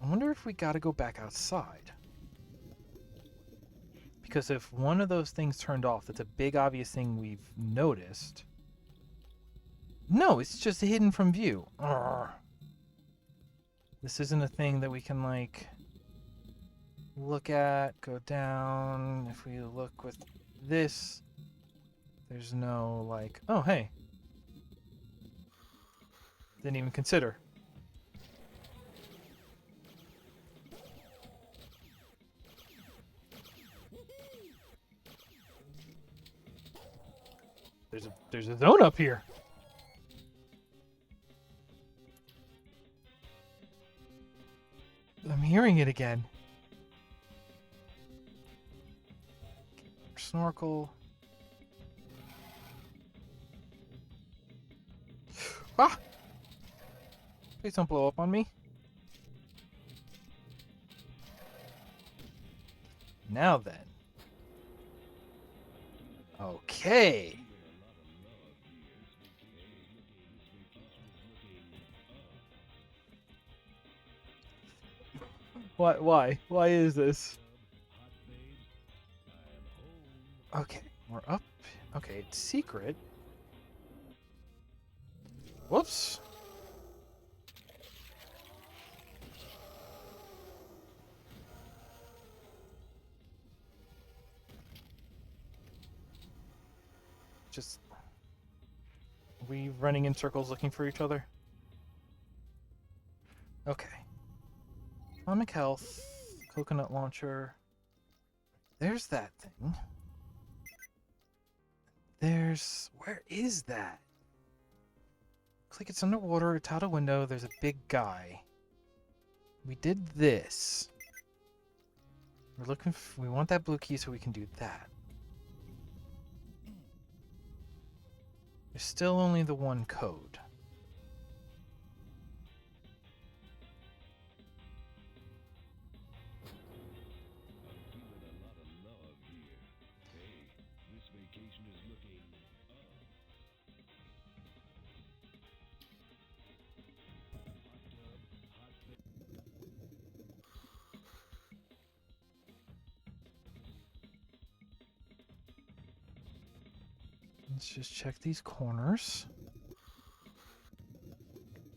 I wonder if we gotta go back outside. Because if one of those things turned off, that's a big obvious thing we've noticed. No, it's just hidden from view. Urgh. This isn't a thing that we can, like, look at, go down. If we look with this, there's no, like, oh, hey. Didn't even consider. There's a zone up here. I'm hearing it again. Snorkel. Ah! Please don't blow up on me. Now then. Okay. Why? Why is this? Okay, we're up. Okay, it's secret. Whoops. Just... Are we running in circles looking for each other? Okay. Atomic health, coconut launcher. There's that thing. Where is that? Looks like it's underwater, it's out a window, there's a big guy. We did this. We're looking we want that blue key so we can do that. There's still only the one code. Let's just check these corners.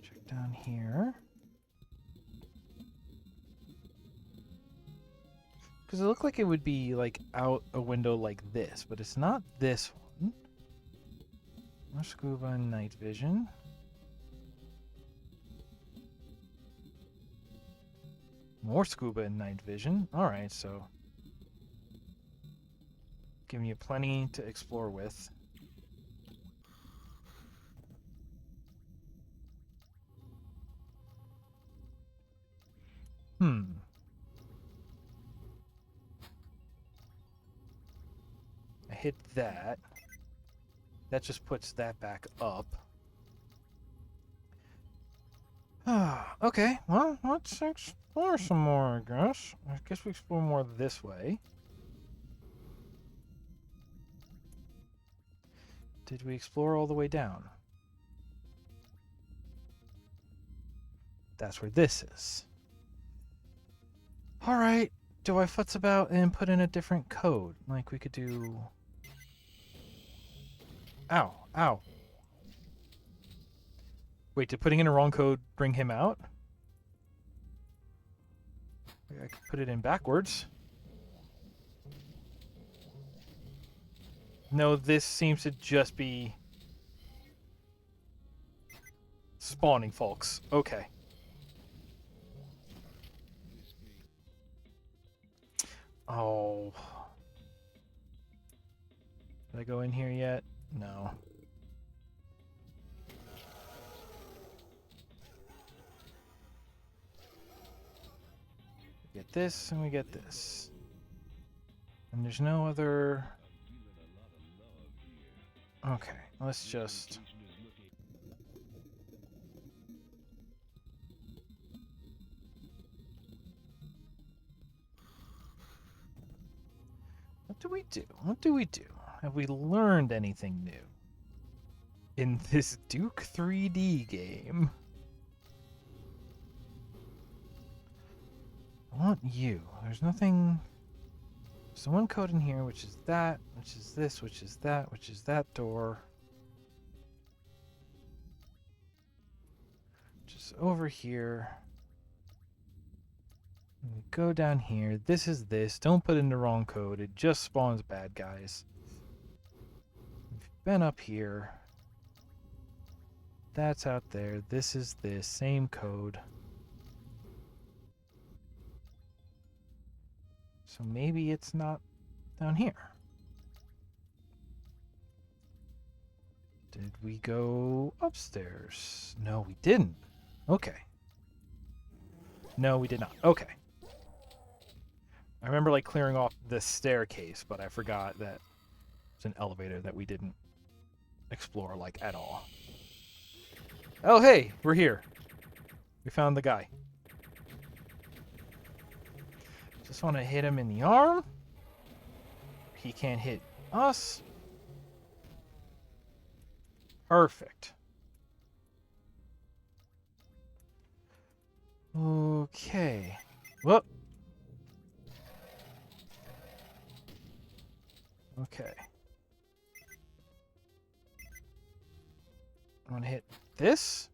Check down here. Because it looked like it would be like out a window like this, but it's not this one. More scuba and night vision. More scuba and night vision. Alright, so giving you plenty to explore with. I hit that. That just puts that back up. Okay, well, let's explore some more, I guess. I guess we explore more this way. Did we explore all the way down? That's where this is. Alright, do I futz about and put in a different code? Like we could do... Ow, ow. Wait, did putting in a wrong code bring him out? I could put it in backwards. No, this seems to just be spawning folks. Okay. Oh. Did I go in here yet? No. We get this and we get this. And there's no other... Okay, let's just... What do we do? What do we do? Have we learned anything new in this Duke 3D game? I want you. There's nothing... There's the one code in here, which is that, which is this, which is that, which is that door. Just over here. We go down here. This is this. Don't put in the wrong code. It just spawns bad guys. We've been up here. That's out there. This is this. Same code. So maybe it's not down here. Did we go upstairs? No, we didn't. Okay. No, we did not. Okay. I remember like clearing off the staircase, but I forgot that it's an elevator that we didn't explore like at all. Oh, hey, we're here. We found the guy. Just want to hit him in the arm. He can't hit us. Perfect. Okay. Whoop. Okay. I'm gonna hit this.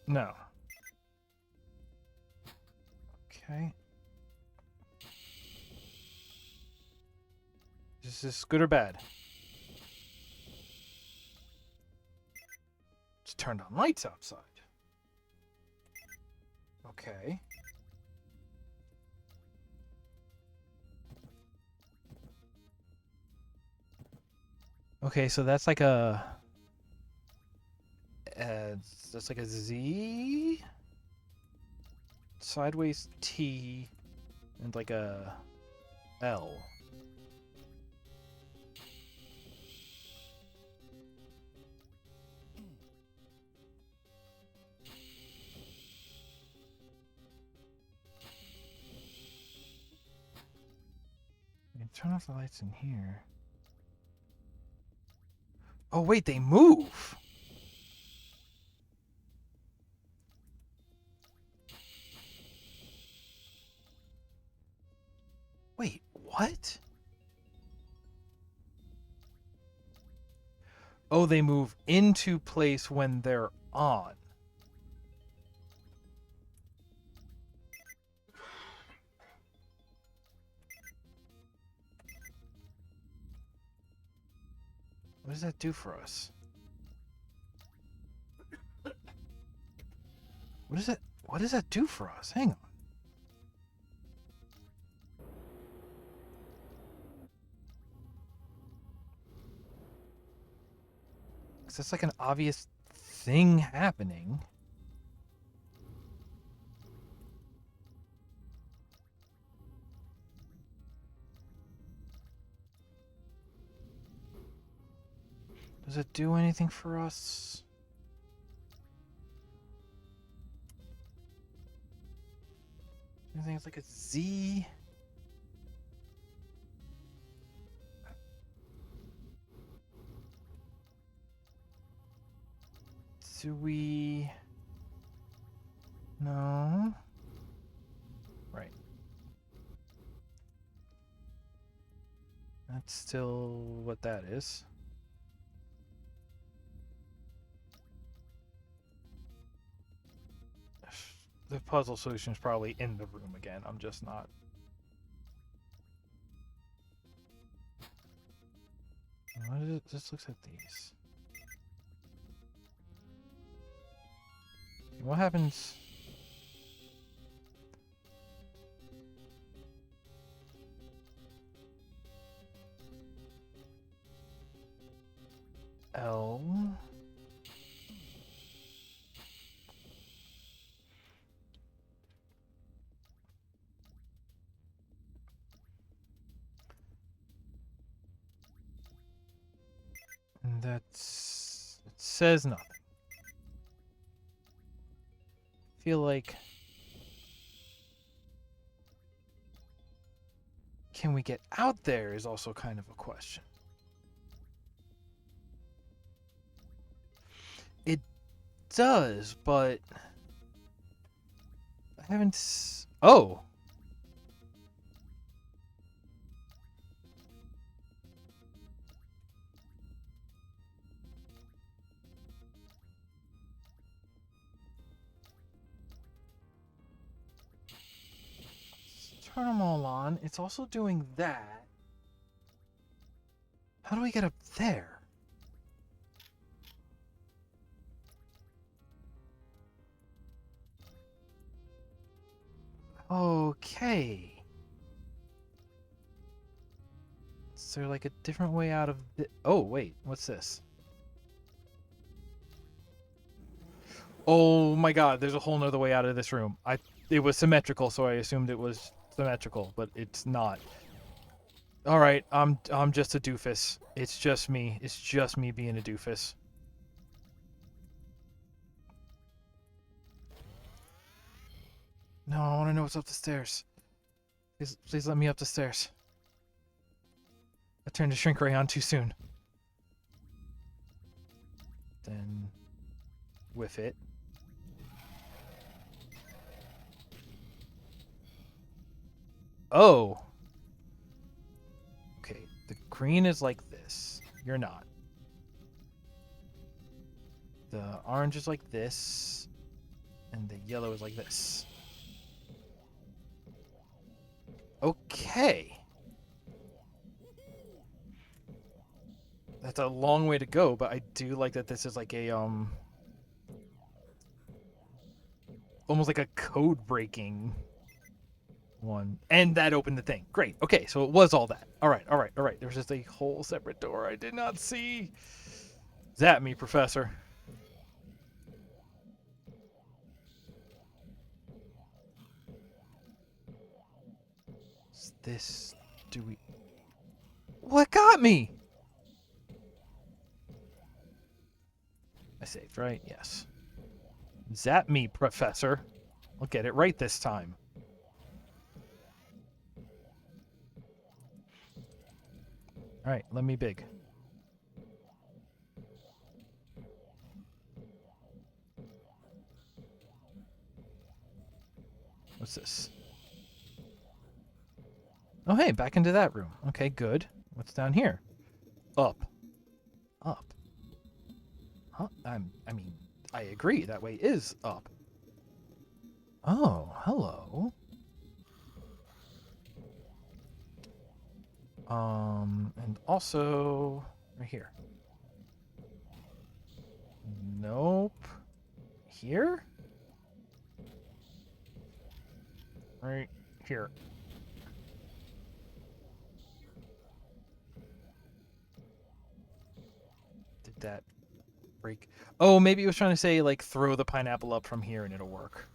No. Okay. Is this good or bad? Just turned on lights outside. Okay. Okay, so that's like a... that's like a Z... sideways T... and like a... L. Turn off the lights in here. Oh, wait, they move! Wait, what? Oh, they move into place when they're on. What does that do for us? What does that do for us? Hang on. Because that's like an obvious thing happening. Does it do anything for us? I think it's like a Z. Do we... No. Right. That's still what that is. The puzzle solution is probably in the room again. I'm just not. What is it? This looks like these. What happens? L. And that's... It says nothing. Feel like... Can we get out there is also kind of a question. It does, but... I haven't... Oh! Turn them all on. It's also doing that. How do we get up there? Okay. Is there like a different way out of the... Oh, wait. What's this? Oh my god, there's a whole nother way out of this room. It was symmetrical, so I assumed it was symmetrical, but it's not. Alright, I'm just a doofus. It's just me. It's just me being a doofus. No, I want to know what's up the stairs. Please let me up the stairs. I turned to shrink ray on too soon. Then whiff it. Oh. Okay, the green is like this. You're not. The orange is like this. And the yellow is like this. Okay. That's a long way to go, but I do like that this is like a, almost like a code breaking one. And that opened the thing. Great. Okay, so it was all that. All right. There's just a whole separate door I did not see. Zap me, Professor. Is this... Do we... What got me? I saved, right? Yes. Zap me, Professor. I'll get it right this time. Alright, let me big. What's this? Oh, hey, back into that room. Okay, good. What's down here? Up. Up. Huh? I mean, I agree. That way is up. Oh, hello. And also right here. Nope. Here? Right here. Did that break. Oh, maybe it was trying to say, like, throw the pineapple up from here and it'll work.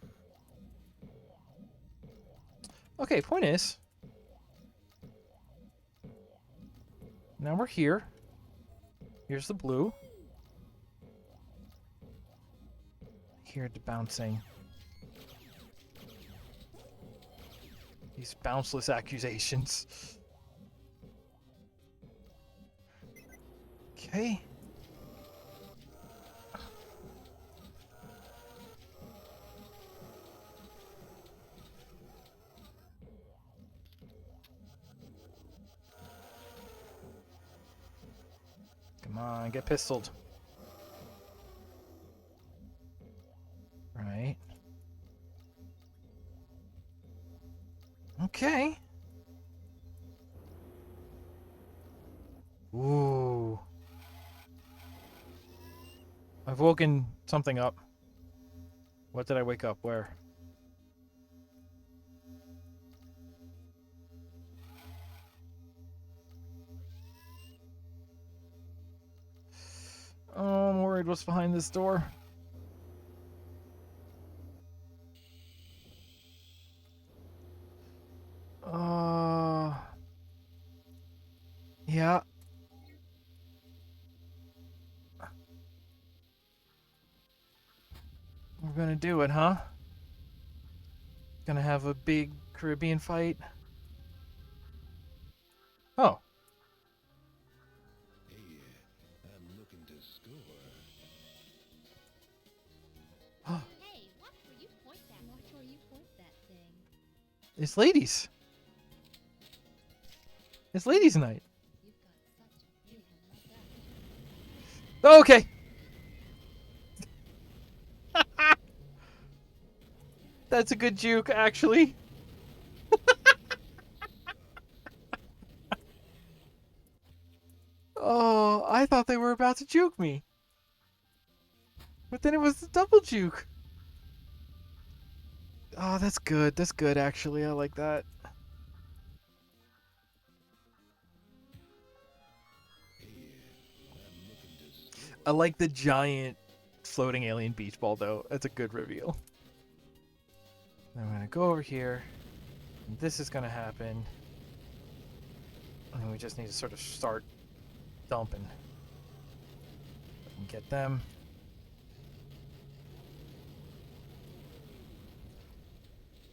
Okay, point is, now we're here. Here's the blue. Here, the bouncing. These bounceless accusations. Okay. Come on, get pistoled. Right. Okay. Ooh. I've woken something up. What did I wake up? Where? Oh, I'm worried what's behind this door. Yeah. We're gonna do it, huh? Gonna have a big Caribbean fight. Oh. Hey, I'm looking to score. Hey, watch where you point that. Watch where you point that thing. It's ladies. It's ladies' night. You've got such a big mustache. Okay. That's a good juke, actually. Oh, I thought they were about to juke me. But then it was a double juke. Oh, that's good. That's good, actually. I like that. I like the giant floating alien beach ball, though. That's a good reveal. I'm going to go over here. And this is going to happen. And we just need to sort of start dumping. And get them.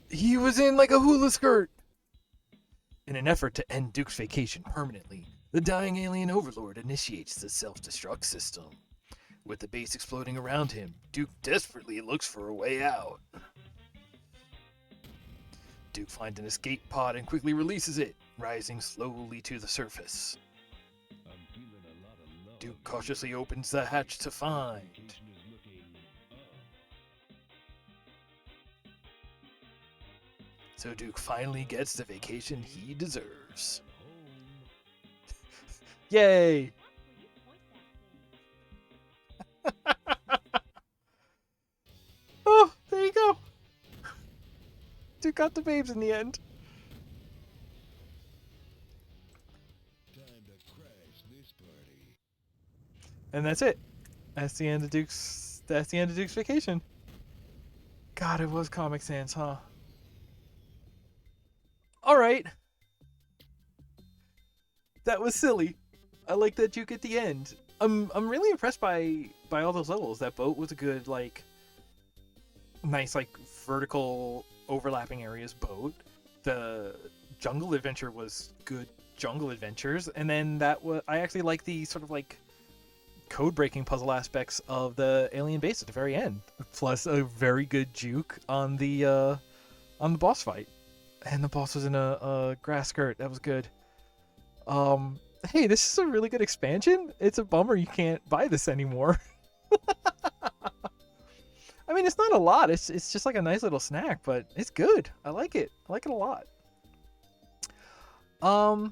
He was in like a hula skirt! In an effort to end Duke's vacation permanently, the dying alien overlord initiates the self-destruct system. With the base exploding around him, Duke desperately looks for a way out. Duke finds an escape pod and quickly releases it, rising slowly to the surface. I'm feeling a lot of love. Duke cautiously opens the hatch to find. Vacation is looking up. So Duke finally gets the vacation he deserves. Home. Yay! Oh, there you go. Duke got the babes in the end. Time to crash this party. And that's it. That's the end of Duke's vacation. God, it was Comic Sans, huh? Alright. That was silly. I like that Duke at the end. I'm really impressed by all those levels. That boat was a good, like, nice, like, vertical overlapping areas boat. The jungle adventure was good jungle adventures, and then that was I actually like the sort of like code breaking puzzle aspects of the alien base at the very end, plus a very good juke on the boss fight, and the boss was in a grass skirt. That was good. Hey, this is a really good expansion. It's a bummer you can't buy this anymore. I mean, it's not a lot. It's just like a nice little snack, but it's good. I like it. I like it a lot. All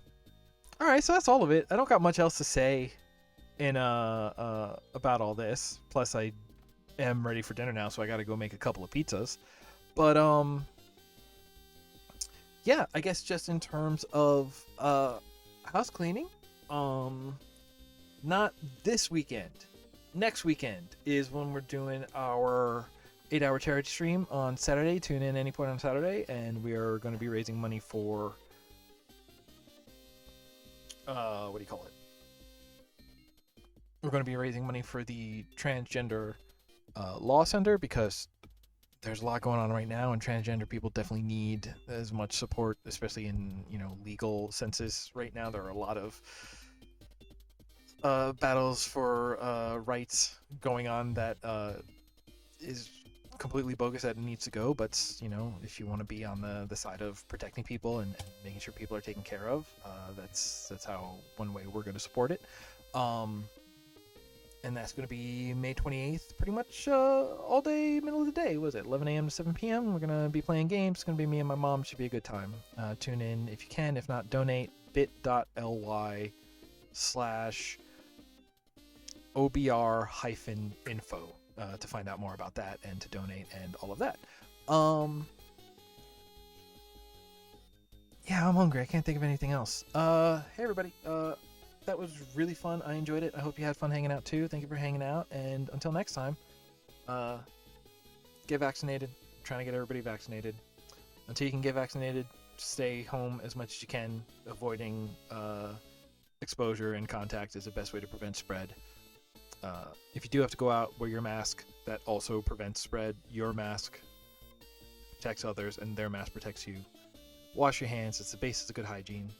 right, so that's all of it. I don't got much else to say in about all this. Plus, I am ready for dinner now, so I got to go make a couple of pizzas. But yeah, I guess just in terms of house cleaning, not this weekend. next weekend is when we're doing our 8-hour charity stream on Saturday. Tune in any point on Saturday, and we are going to be raising money for what do you call it? We're going to be raising money for the transgender law center, because there's a lot going on right now, and transgender people definitely need as much support, especially in legal senses. Right now, there are a lot of battles for rights going on that is completely bogus, that it needs to go. But if you want to be on the side of protecting people and making sure people are taken care of, that's how one way we're going to support it. And that's going to be May 28th, pretty much all day, middle of the day. Was it 11 a.m. to 7 p.m.? We're going to be playing games. It's going to be me and my mom. Should be a good time. Tune in if you can. If not, donate bit.ly/OBR-info to find out more about that and to donate and all of that. Yeah, I'm hungry. I can't think of anything else. Hey, everybody. That was really fun. I enjoyed it. I hope you had fun hanging out too. Thank you for hanging out. And until next time, get vaccinated. I'm trying to get everybody vaccinated. Until you can get vaccinated, stay home as much as you can. Avoiding exposure and contact is the best way to prevent spread. If you do have to go out, wear your mask. That also prevents spread. Your mask protects others, and their mask protects you. Wash your hands. It's the basis of good hygiene.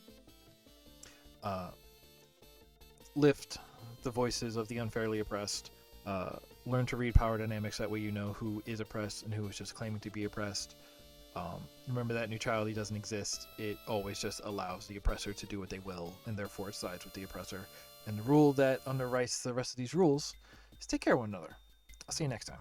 Lift the voices of the unfairly oppressed. Learn to read power dynamics. That way you know who is oppressed and who is just claiming to be oppressed. Remember that neutrality doesn't exist. It always just allows the oppressor to do what they will, and therefore sides with the oppressor. And the rule that underwrites the rest of these rules is take care of one another. I'll see you next time.